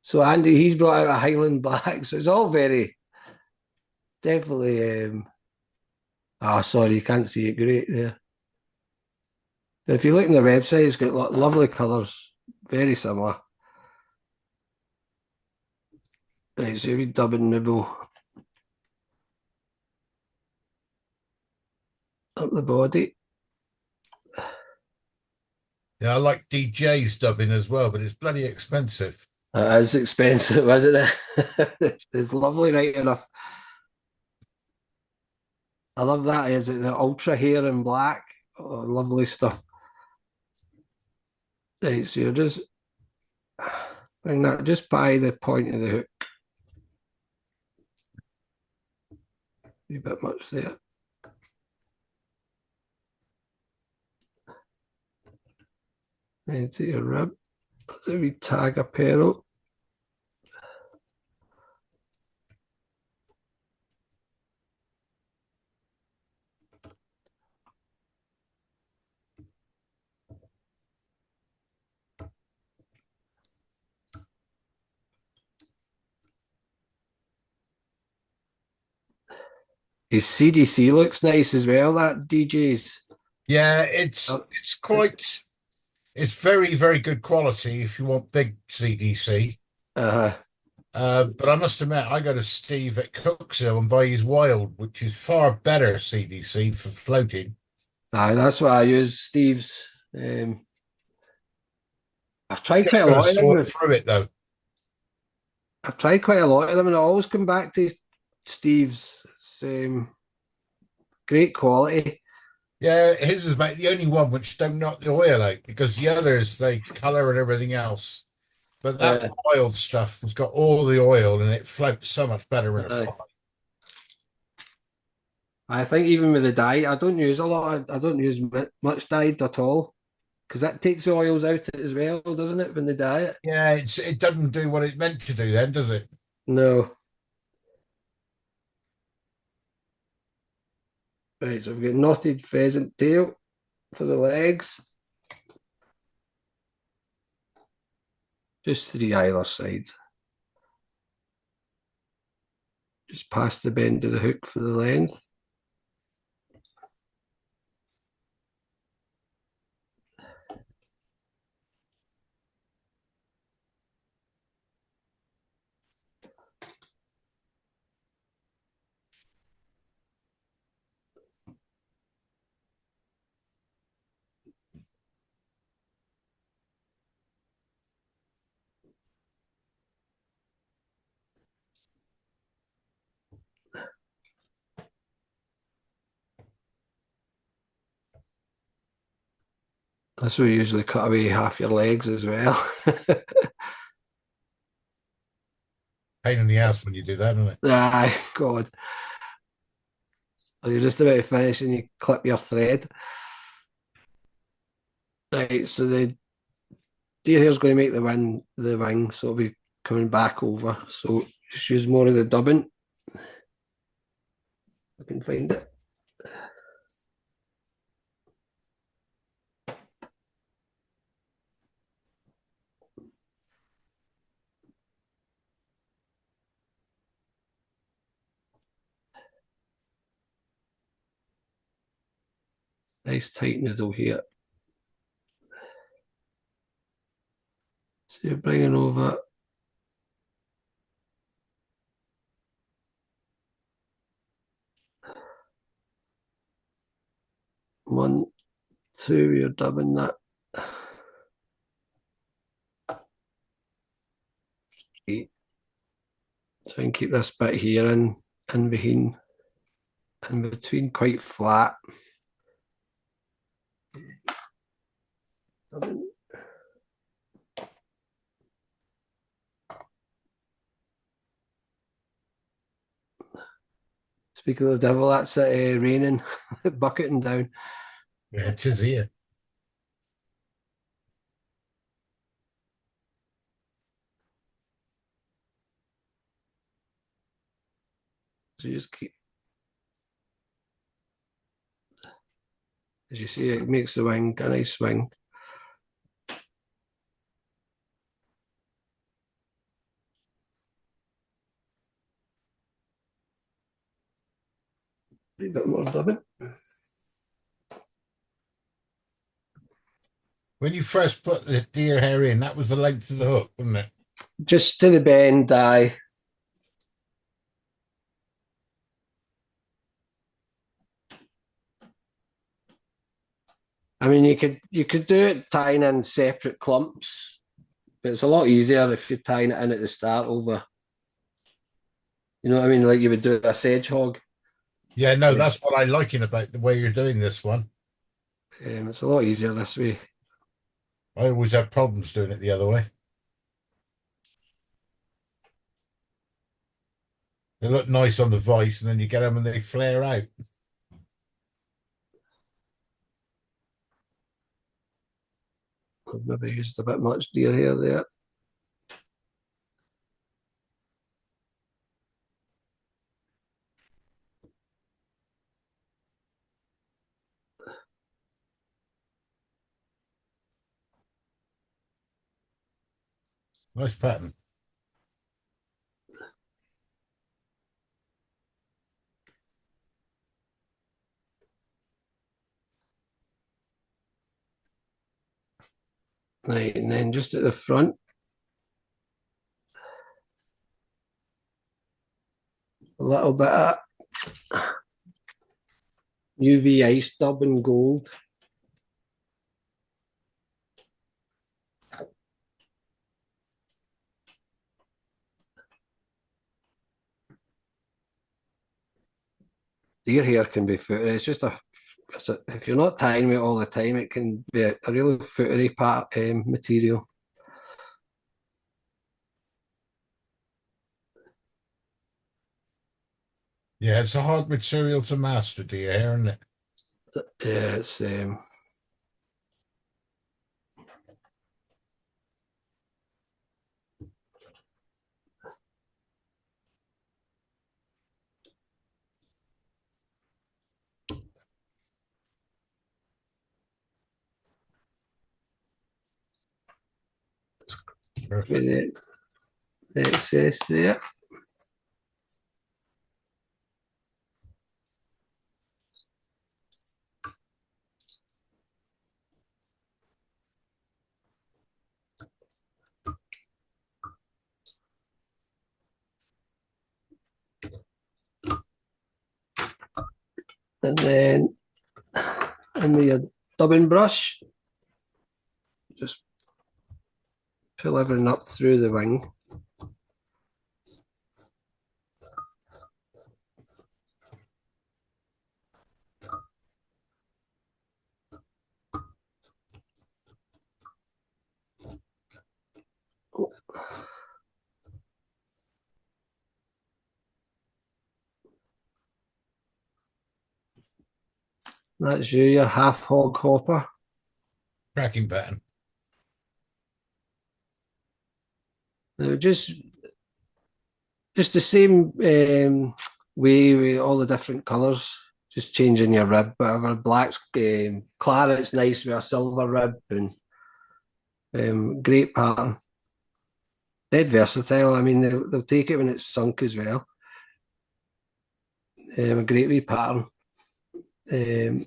So Andy, he's brought out a Highland black, so it's all very definitely. Sorry, you can't see it great there. If you look on the website, it's got lovely colours, very similar. Right, so we dubbing nibble up the body. Yeah, I like DJ's dubbing as well, but it's bloody expensive. It is expensive, isn't it? It's lovely, right enough. I love that. Is it the ultra hair in black? Oh, lovely stuff. Right, so you're just bring that just by the point of the hook. A bit much there. Into your rib. Then we tag a pearl. His CDC looks nice as well, that DJ's. Yeah, it's very, very good quality if you want big CDC. But I must admit, I go to Steve at Cookshill and buy his Wild, which is far better CDC for floating. That's why I use Steve's. I've tried quite a lot of them. Through it though. I've tried quite a lot of them, and I always come back to Steve's. Great quality. Yeah, his is about the only one which don't knock the oil out, because the others, they colour and everything else. But that Wild stuff has got all the oil and it floats so much better in a fly. I think even with the dye, I don't use much dyed at all, because that takes the oils out as well, doesn't it, when they dye it? Yeah, it doesn't do what it's meant to do then, does it? No. Right, so we've got knotted pheasant tail for the legs. Just 3 either side. Just past the bend of the hook for the length. This will usually cut away half your legs as well. Pain in the ass when you do that, isn't it? Aye, God. Or you're just about to finish and you clip your thread. Right, so the deer hair's going to make the wing, so it'll be coming back over. So just use more of the dubbing. I can find it. Nice tight needle here. So you're bringing over one, two, you're dubbing that. 3. Try and keep this bit here in between quite flat. Dubbing. Speak of the devil, that's it raining, bucketing down. Yeah, it is here. So you just keep, as you see, it makes the wing a nice wing. A bit more dubbing. When you first put the deer hair in, that was the length of the hook, wasn't it? Just to the bend, aye. I mean, you could do it tying in separate clumps, but it's a lot easier if you're tying it in at the start over. You know what I mean? Like you would do a sedge hog. Yeah, no, that's what I liking about the way you're doing this one. It's a lot easier this way. I always have problems doing it the other way. They look nice on the vice, and then you get them and they flare out. I've maybe used a bit much deer hair there. Nice pattern. Right, and then just at the front, a little bit of UV ice dub in gold. Deer hair can be footery. It's just if you're not tying it all the time, it can be a really footery material. Yeah, it's a hard material to master, deer hair, isn't it? Yeah, it's with the excess there. And then in with your dubbing brush, just pull everything up through the wing. That's you, your Half Hog Hopper. Cracking pattern. Now just the same way with all the different colours, just changing your rib, whatever. Black's claret's nice with a silver rib, and great pattern. Dead versatile. I mean, they'll take it when it's sunk as well. A great wee pattern. A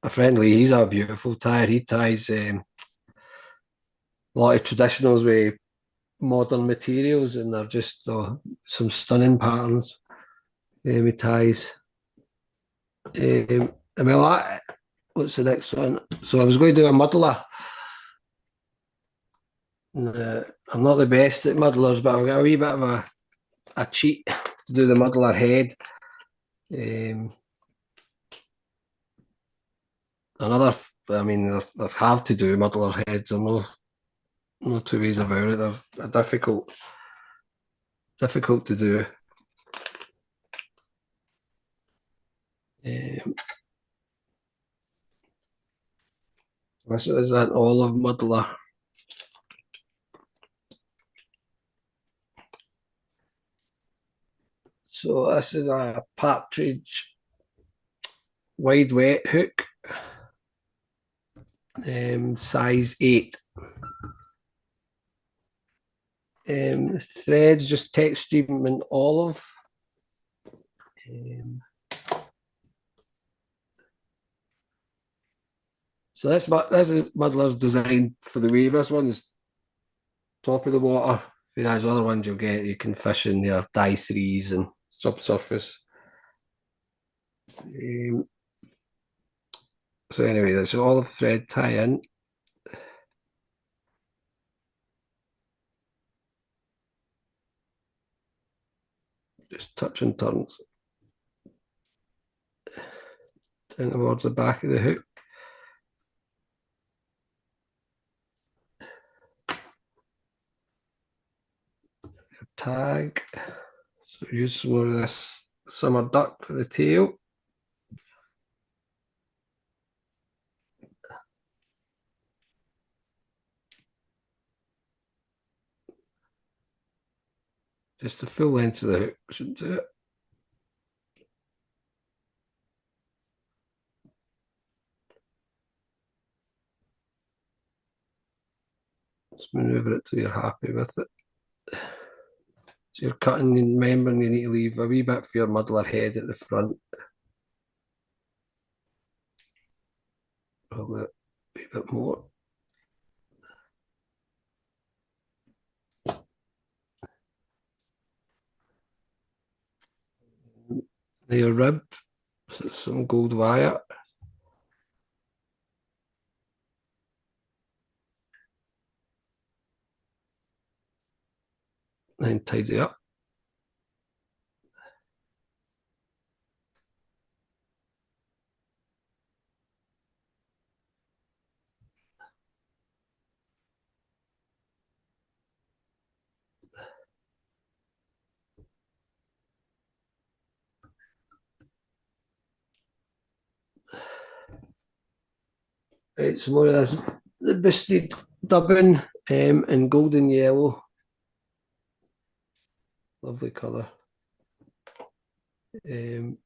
friendly, he's a beautiful tire. He ties a lot of traditionals with modern materials, and they're just some stunning patterns. He ties. What's the next one? So I was going to do a muddler. I'm not the best at muddlers, but I've got a wee bit of a cheat to do the muddler head. I mean, they're hard to do, muddler heads. I'm no two ways about it. They're difficult to do. This is an olive muddler. So this is a partridge wide wet hook, size 8. The thread's just texturium and olive. So this muddler's designed for the wave. This one's top of the water. Whereas other ones you can fish in their die 3s and subsurface. So anyway, there's olive thread tie in. Just touch and turns down towards the back of the hook. Tag. So use some more of this summer duck for the tail. Just the full length of the hook should do it. Just maneuver it till you're happy with it. So you're cutting, remembering you need to leave a wee bit for your muddler head at the front. Probably a wee bit more. Now your rib, so some gold wire. And tidy up. Right, some more of this, the bisted dubbing in golden yellow. Lovely colour. I don't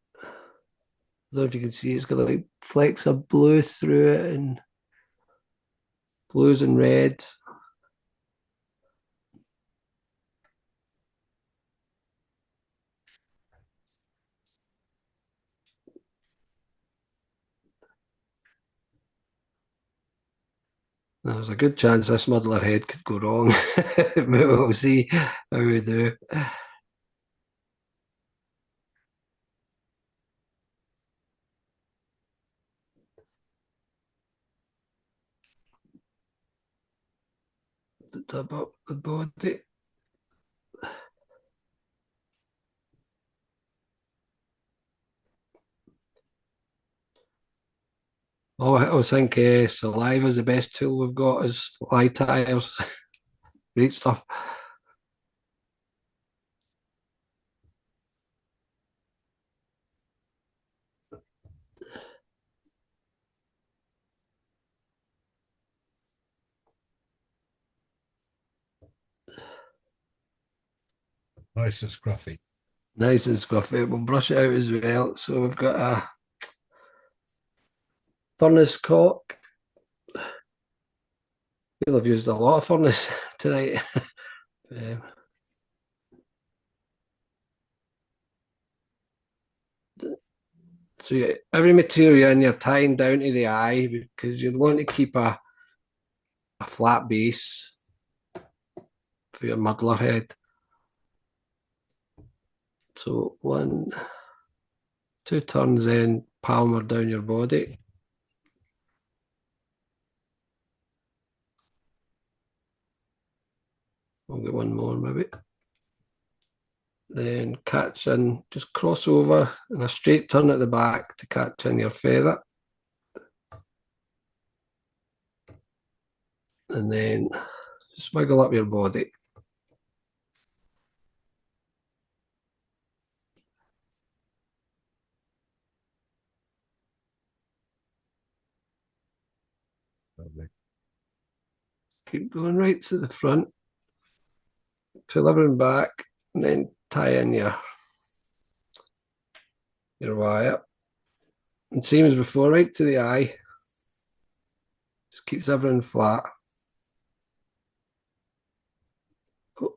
know if you can see, it's got like flecks of blue through it, and blues and reds. There's a good chance this muddler head could go wrong, but we'll see how we do. The top up the body. Oh, I always think saliva is the best tool we've got as fly tires. Great stuff. Nice and scruffy. Nice and scruffy. We'll brush it out as well. So we've got a furnace cock. We'll have used a lot of furnace tonight. So every material in you're tying down to the eye because you'd want to keep a flat base for your muddler head. So 1, 2 turns in, palmer down your body. We'll get one more maybe. Then catch in, just cross over and a straight turn at the back to catch in your feather. And then just wiggle up your body. Lovely. Keep going right to the front, delivering back, and then tie in your wire. And same as before, right to the eye. Just keeps everything flat. Oh.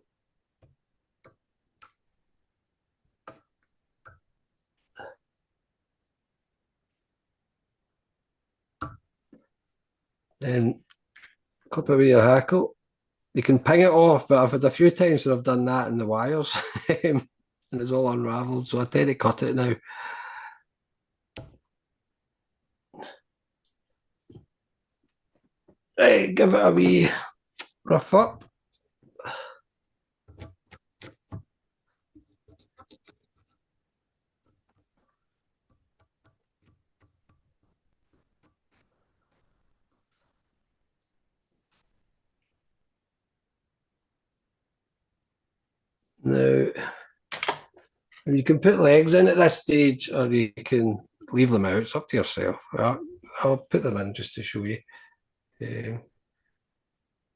Then clip away your hackle. You can ping it off, but I've had a few times where I've done that in the wires and it's all unravelled, so I tend to cut it now. Right, give it a wee rough up. Now, you can put legs in at this stage or you can leave them out. It's up to yourself. I'll put them in just to show you.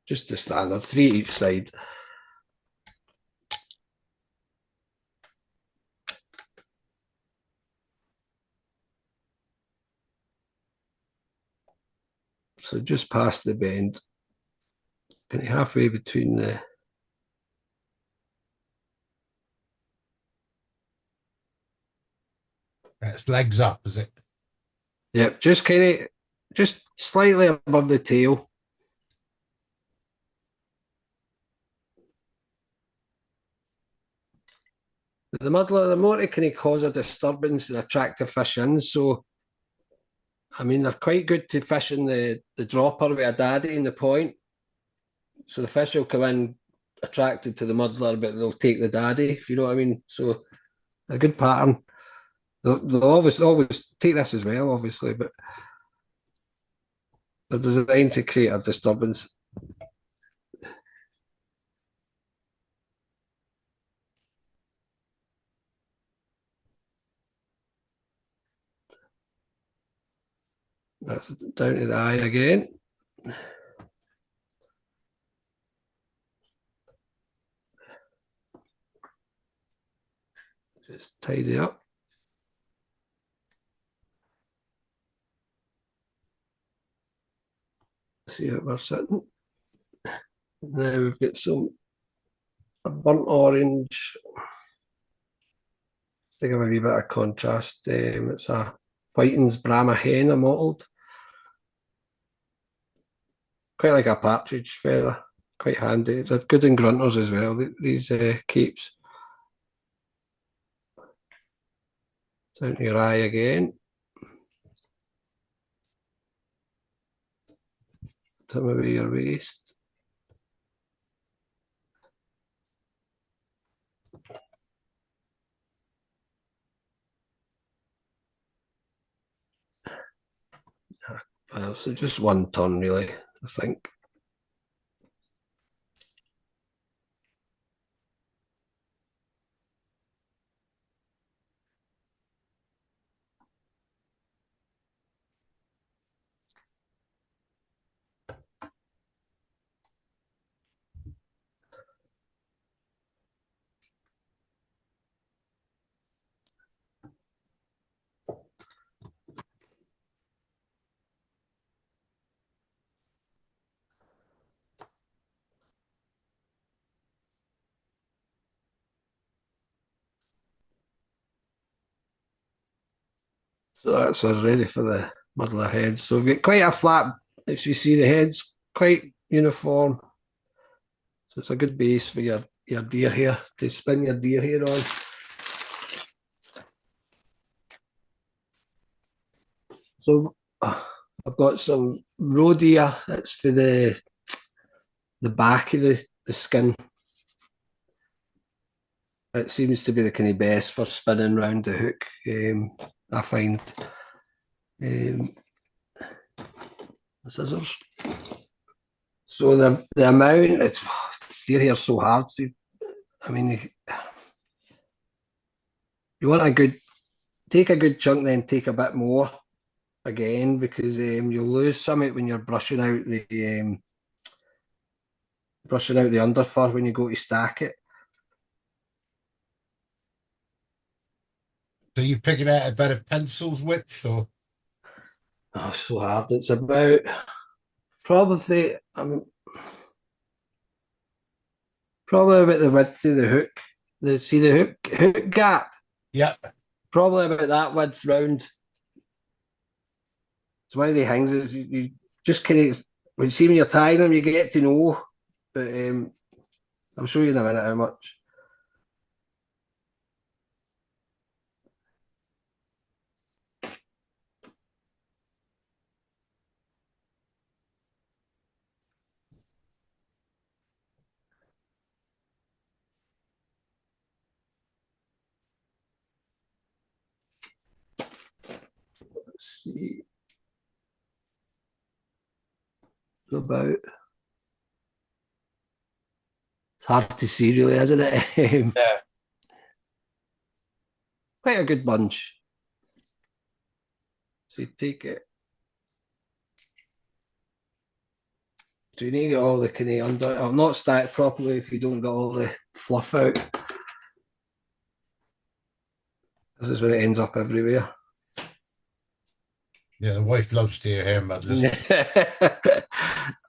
Just the standard, 3 each side. So just past the bend, kind of halfway between the... That's legs up, is it? Yep, just slightly above the tail. The muddler, the more it can cause a disturbance and attract the fish in. So, I mean, they're quite good to fish in the dropper with a daddy in the point. So the fish will come in attracted to the muddler, but they'll take the daddy, if you know what I mean. So, a good pattern. They'll always take this as well, obviously, but they're designed to create a disturbance. That's down to the eye again. Just tidy up. So see how we're sitting. Now we've got a burnt orange. To give a wee bit of contrast, it's a Whiting's Brahma hen, a mottled. Quite like a partridge feather, quite handy. They're good in grunters as well, these keeps. Down to your eye again. Trim away your waist. So just one ton really, I think. So that's us ready for the muddler heads. So we've got quite a flat, as you see the heads, quite uniform. So it's a good base for your deer hair, to spin your deer hair on. So I've got some roe deer, that's for the back of the skin. It seems to be the kind of best for spinning round the hook, I find. Scissors. So the amount, it's deer hair so hard to, I mean, you want take a good chunk, then take a bit more again, because you'll lose some of it when you're brushing out the underfur when you go to stack it. So you picking out about a pencil's width, or? Oh, so hard. It's about probably about the width of the hook. See the hook gap? Yeah. Probably about that width round. It's one of the things is you just kind of, when you see when you're tying them, you get to know. But I'll show you in a minute how much. Let's see. About. It's hard to see, really, isn't it? Yeah. Quite a good bunch. So you take it. So you need to get all the kind of under. I'll not stack properly if you don't get all the fluff out. This is where it ends up everywhere. Yeah, the wife loves deer hair muddlers.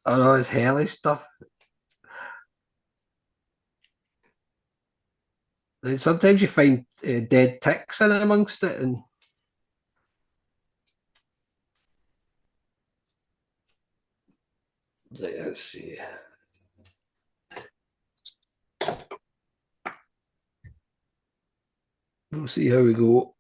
I know, it's hellish stuff. And sometimes you find dead ticks in amongst it, and let's see. We'll see how we go.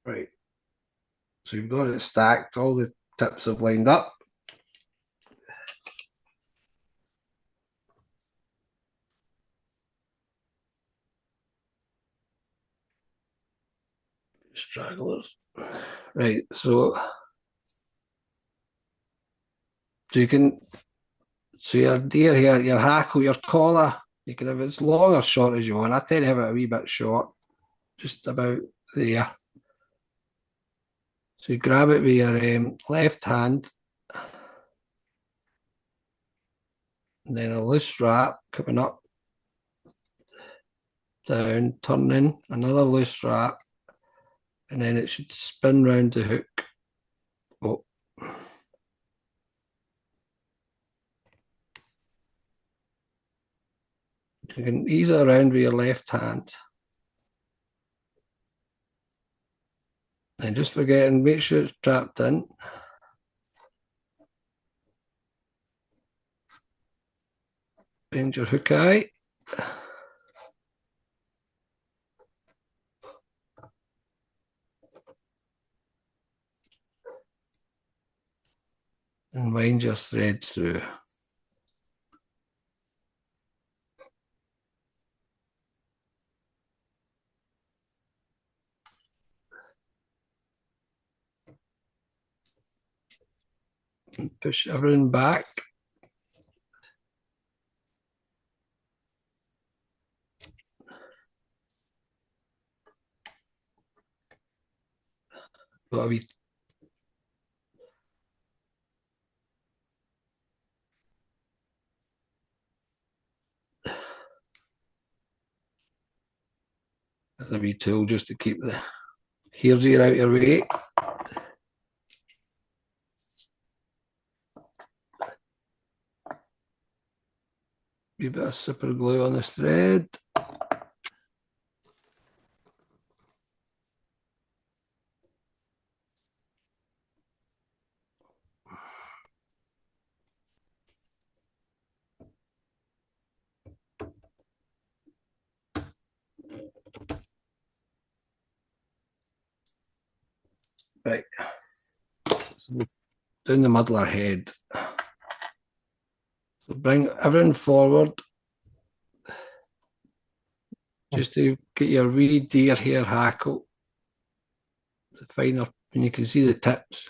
Right. So you've got it stacked, all the tips have lined up. Stragglers. Right, so you can, so your deer hair, your hackle, your collar, you can have it as long or short as you want. I tend to have it a wee bit short, just about there. So you grab it with your left hand, and then a loose strap coming up, down, turning, another loose strap, and then it should spin round the hook. Oh. You can ease it around with your left hand. And just forgetting, make sure it's trapped in. Bend your hook eye. And wind your thread through. And push everything back. Got a wee There's a wee tool just to keep the hairs here out your way. Wee bit of super glue on this thread. Right. So down the muddler head. So bring everything forward. Just to get your wee deer hair hackle. The finer, and you can see the tips.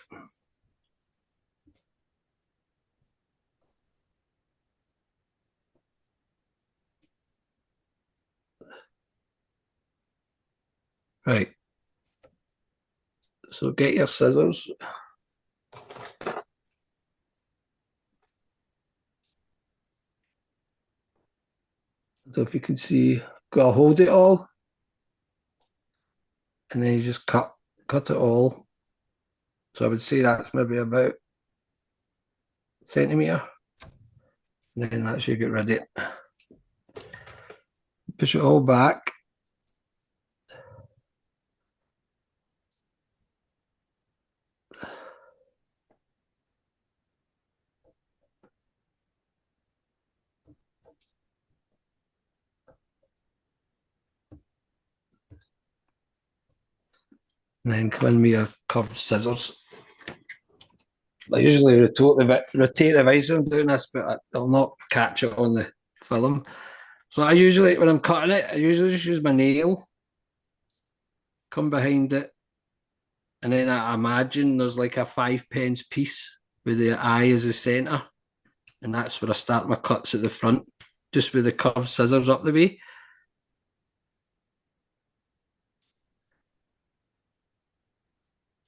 Right. So get your scissors. So if you can see, gotta hold it all. And then you just cut it all. So I would say that's maybe about a centimetre. And then that should get rid of it. Push it all back. And then come in with your curved scissors. I usually rotate the visor when doing this, but I'll not catch it on the film. So I usually, when I'm cutting it, I usually just use my nail, come behind it, and then I imagine there's like a 5p piece with the eye as the centre, and that's where I start my cuts at the front, just with the curved scissors up the way.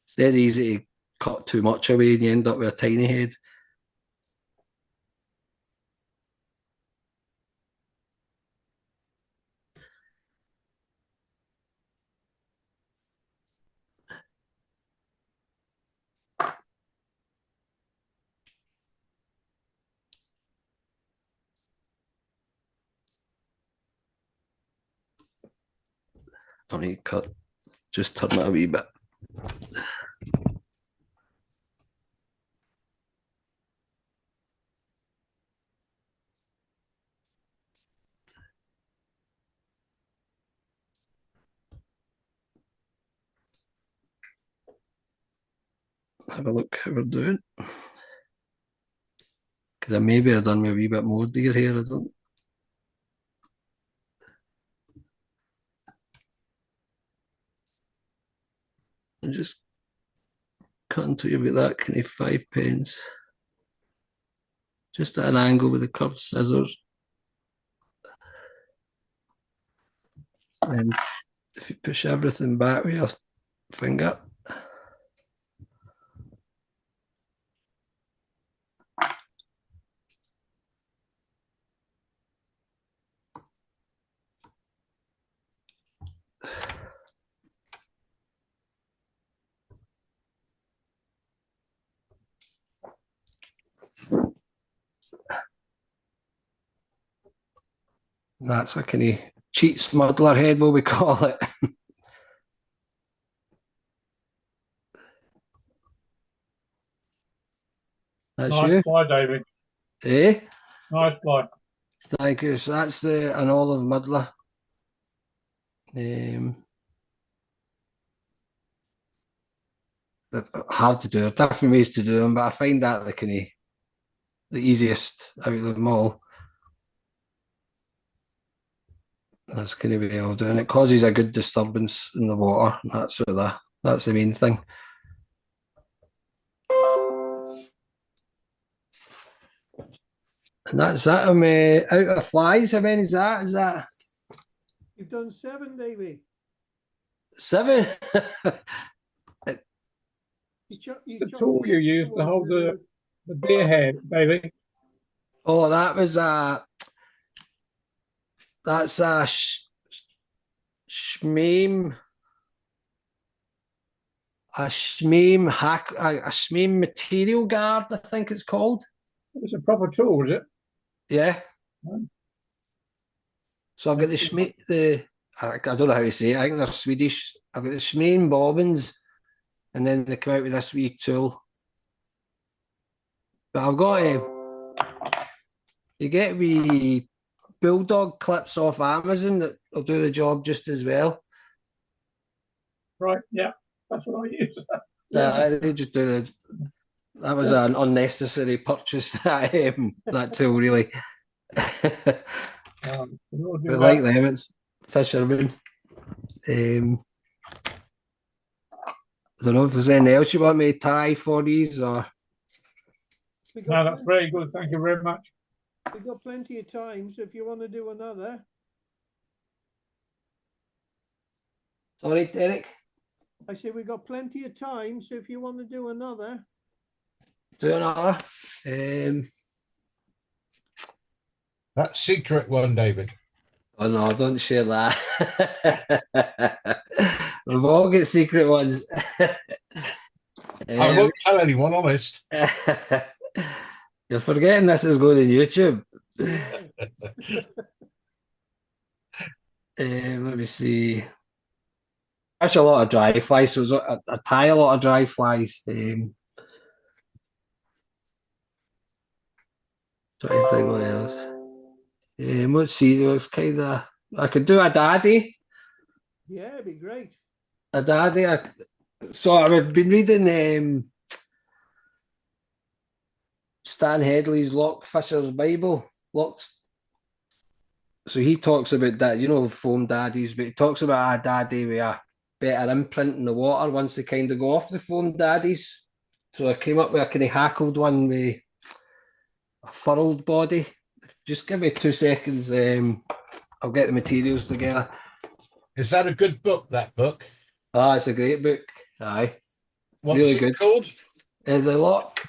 It's dead easy to cut too much away and you end up with a tiny head. I need to cut, just turn it a wee bit. Have a look how we're doing. Because maybe I've done me a wee bit more deer hair, I don't. I'm just cutting to you with that kind of 5p. Just at an angle with the curved scissors. And if you push everything back with your finger, That's a kind of cheats muddler head, what we call it. That's Nice you, fly, David. eh? Nice fly. Thank you. So that's an olive muddler. Hard to do. Different ways to do them, but I find that the easiest out of them all. That's kind of way of doing it. It causes a good disturbance in the water. That's the main thing. And that's that. I'm out of flies. How many is that? Is that You've done 7, Davie. 7? The tool you used to hold the deerhair, David. Oh, that's a shmeem. A shmeem material guard, I think it's called. It's a proper tool, is it? Yeah. Right. So I've got I don't know how to say it. I think they're Swedish. I've got the shmeem bobbins, and then they come out with this wee tool. But I've got you get wee bulldog clips off Amazon that will do the job just as well. Right, yeah, that's what I use. They just do that was an unnecessary purchase, that tool, really. We like them, it's fishermen. I don't know if there's anything else you want me to tie for these, or... No, that's very good. Thank you very much. We've got plenty of time, so if you want to do another. Sorry, Derek? I said we've got plenty of time, so if you want to do another. Do another. That secret one, David. Oh no, don't share that. We've all got secret ones. I won't tell anyone, honest. You're forgetting this is going on YouTube. Let me see. That's a lot of dry flies, so I tie a lot of dry flies. Trying to think what else. Let's see. It's kind of. I could do a daddy. Yeah, it'd be great. A daddy. So I've been reading Stan Headley's Loch Fisher's Bible. So he talks about that, foam daddies, but he talks about a daddy with a better imprint in the water once they kind of go off the foam daddies. So I came up with a kind of hackled one with a furled body. Just give me 2 seconds. I'll get the materials together. Is that a good book, that book? It's a great book. Aye. What's really it good. called? The Loch.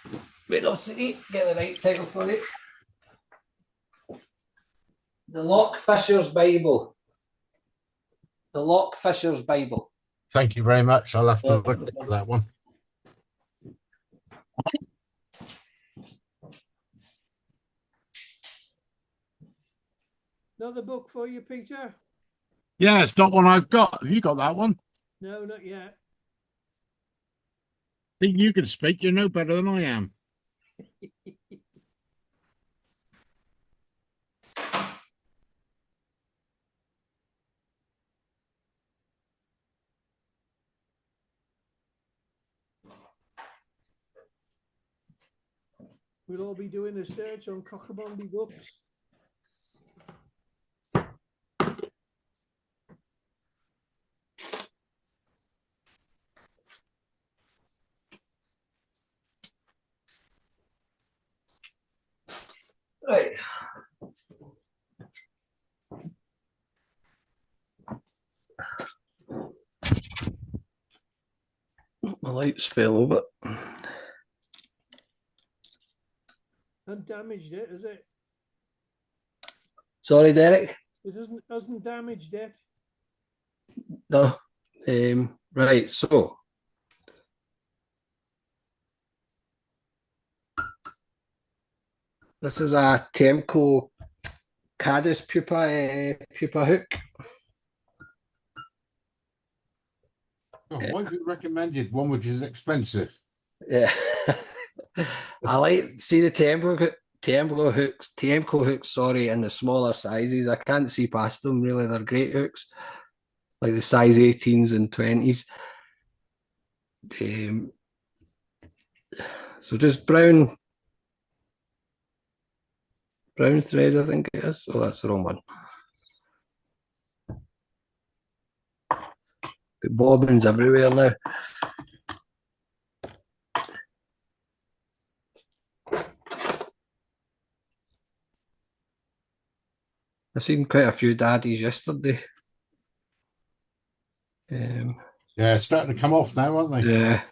Wait, no, see, get the right title for it. The Loch Fisher's Bible. The Loch Fisher's Bible. Thank you very much. I'll have to look for that one. Another book for you, Peter? Yeah, it's not one I've got. Have you got that one? No, not yet. I think you can speak. You know better than I am. We'll all be doing a search on Coch-y-Bonndu books. Right. My lights fell over. Undamaged it, is it? Sorry, Derek. It hasn't damaged it. No. Right, so this is a Temco caddis pupa hook. Oh, why have you recommended one which is expensive? Yeah. I like see the Temco hooks, sorry, in the smaller sizes. I can't see past them really. They're great hooks, like the size 18s and 20s. So just brown thread, I think it is. Oh, that's the wrong one. Got bobbins everywhere now. I seen quite a few daddies yesterday. Yeah, it's starting to come off now, aren't they? Yeah.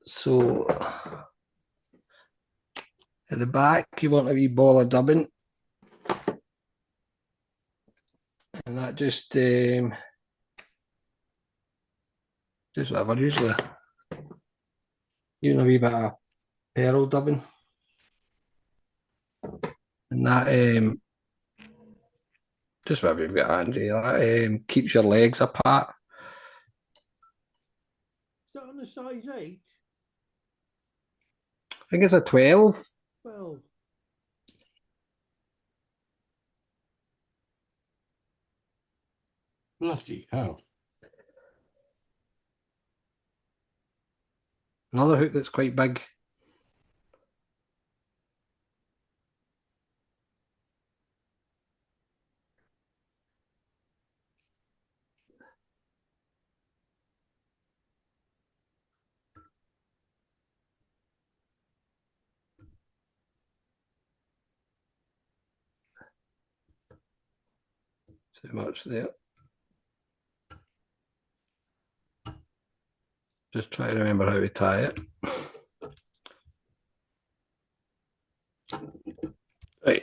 So at the back, you want a wee ball of dubbing, and that just whatever, usually even a wee bit of herl dubbing, and that just whatever you've got handy. That keeps your legs apart. Is that on the size 8? I think it's a 12. Well, Bloody hell. Another hook that's quite big. Too much there. Just try to remember how to tie it. Right.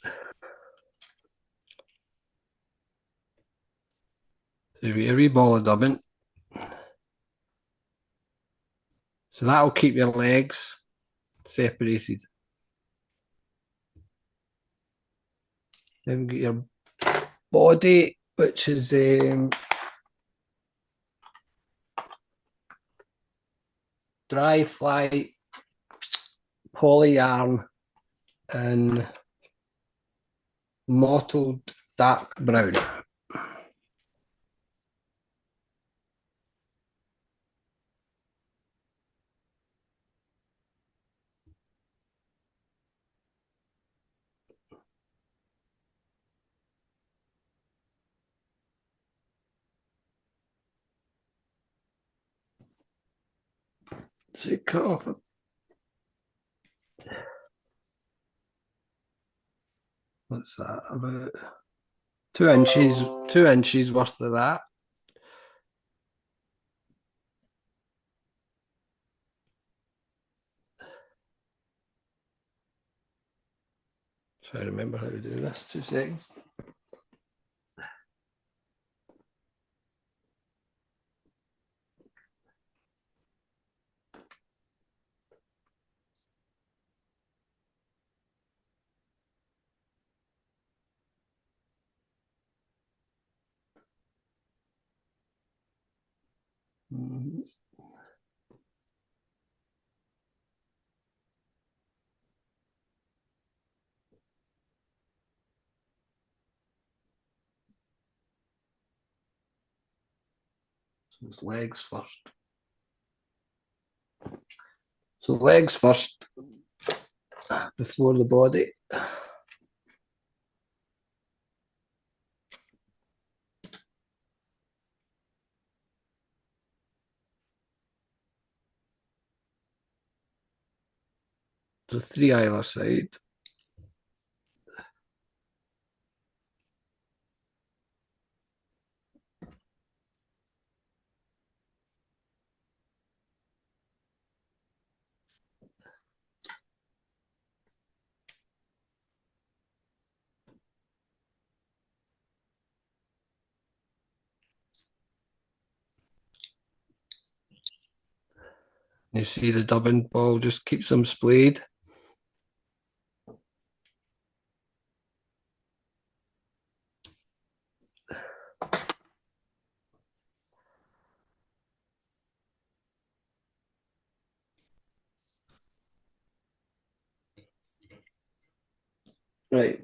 So we a wee ball of dubbing. So that'll keep your legs separated. Then we get your body, which is dry fly, poly yarn, and mottled dark brown. So you cut off what's that, about 2 inches worth of that. Try to remember how to do this. 2 seconds. So it's legs first. So legs first before the body. So 3 either side. You see the dubbing ball just keeps them splayed. Right.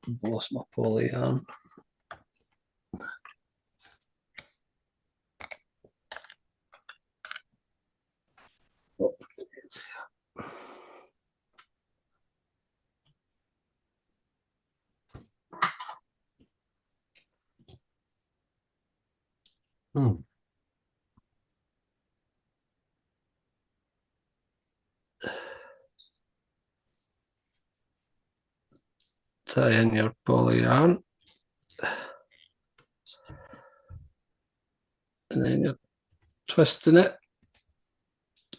I've lost my polyarm. Tie in your polyarm. And then you're twisting it.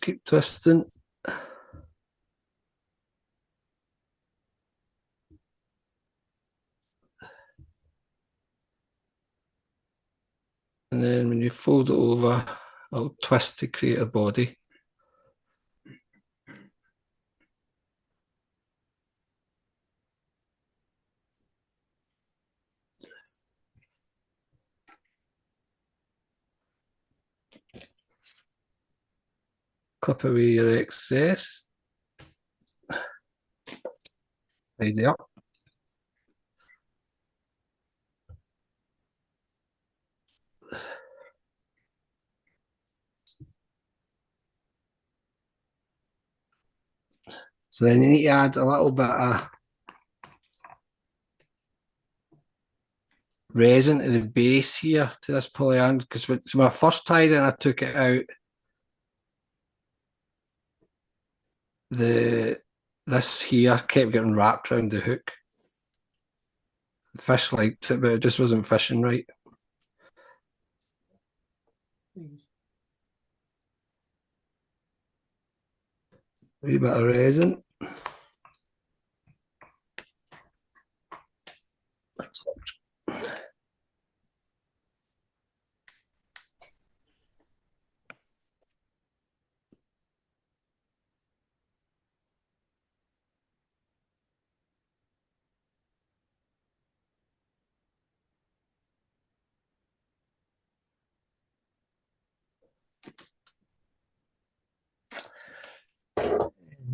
Keep twisting. And then when you fold it over, I'll twist to create a body. Clip away your excess. Tidy up. So then you need to add a little bit of resin to the base here to this polyarm, because when I first tied it and I took it out, this here kept getting wrapped around the hook. The fish liked it, but it just wasn't fishing right. A wee bit of resin.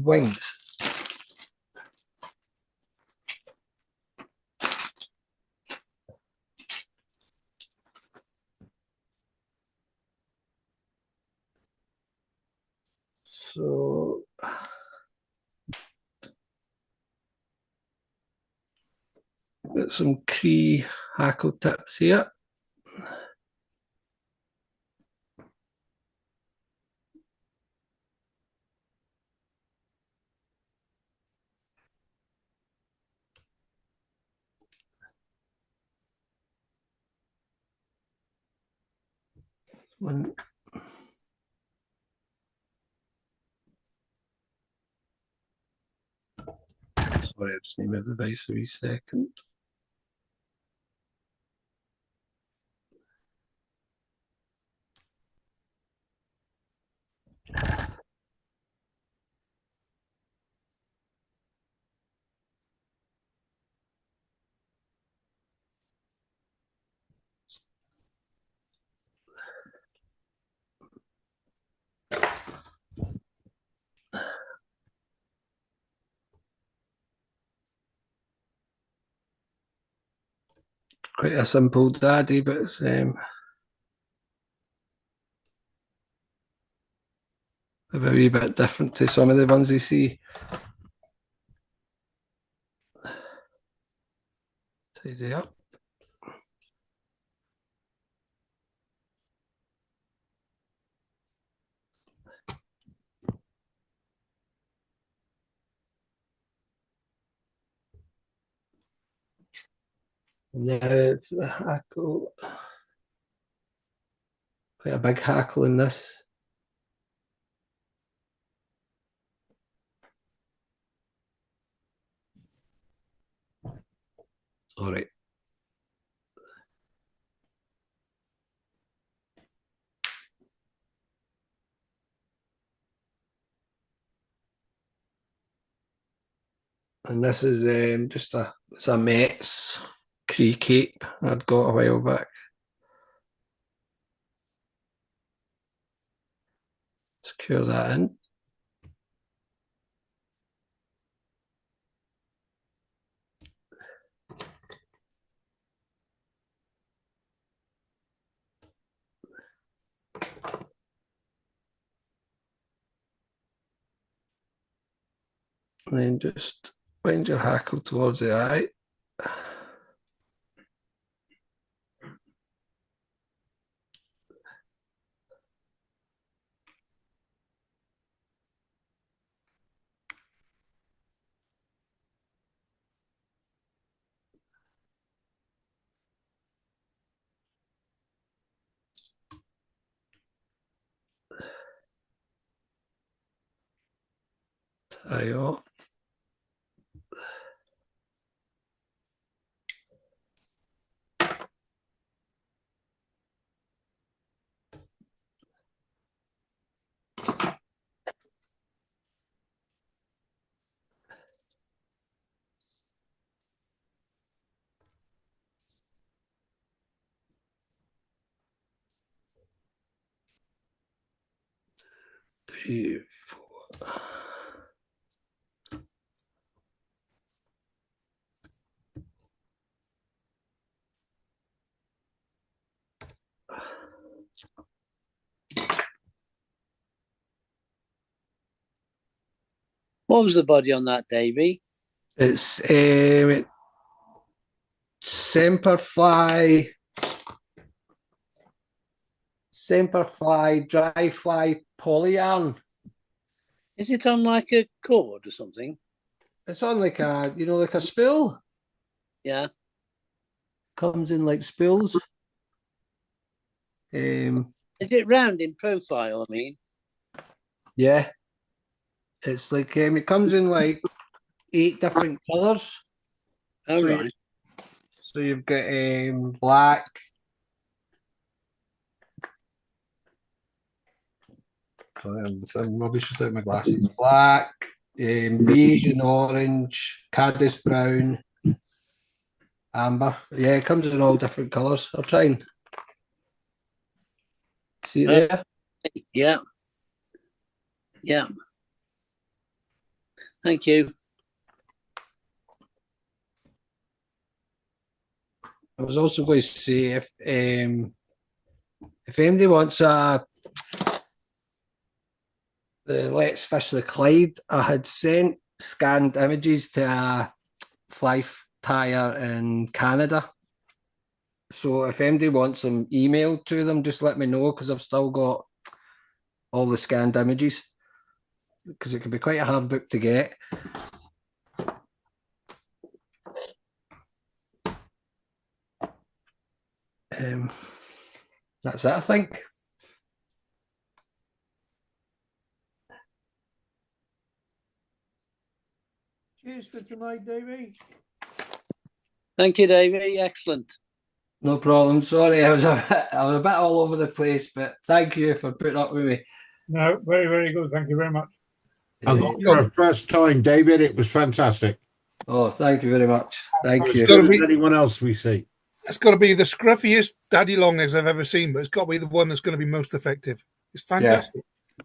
Wings. So got some Cree hackle tips here. One. Sorry, I just need my device a wee second. Quite a simple daddy, but it's a wee bit different to some of the ones you see. Tidy up. Now it's the hackle. Quite a big hackle in this. Sorry. And this is just it's a Met's Cree cape I'd got a while back. Secure that in. And then just wind your hackle towards the eye. Tie off. Three, four. What was the body on that, Davie? It's Semperfly Dry Fly Polyyarn. Is it on like a cord or something? It's on like like a spool. Yeah. Comes in like spools. Is it round in profile? I mean, Yeah. It's like it comes in like 8 different colours. oh So right. So you've got black. Sorry, I'm rubbish without my glasses. Black, beige and orange, caddis brown, amber. Yeah, it comes in all different colours. I'll try and see it there. Yeah. Yeah. Thank you. I was also going to say if anybody wants the Let's Fish the Clyde, I had sent scanned images to a fly tyer in Canada. So if anybody wants them emailed to them, just let me know because I've still got all the scanned images because it can be quite a hard book to get. That's it, I think. Cheers for tonight, Davie. Thank you, Davie. Excellent. No problem. Sorry, I was a bit all over the place, but thank you for putting up with me. No, very, very good. Thank you very much. And for a first time, David, it was fantastic. Oh, thank you very much. Thank you. As good as anyone else we see. It's got to be the scruffiest daddy long legs I've ever seen, but it's got to be the one that's going to be most effective. It's fantastic.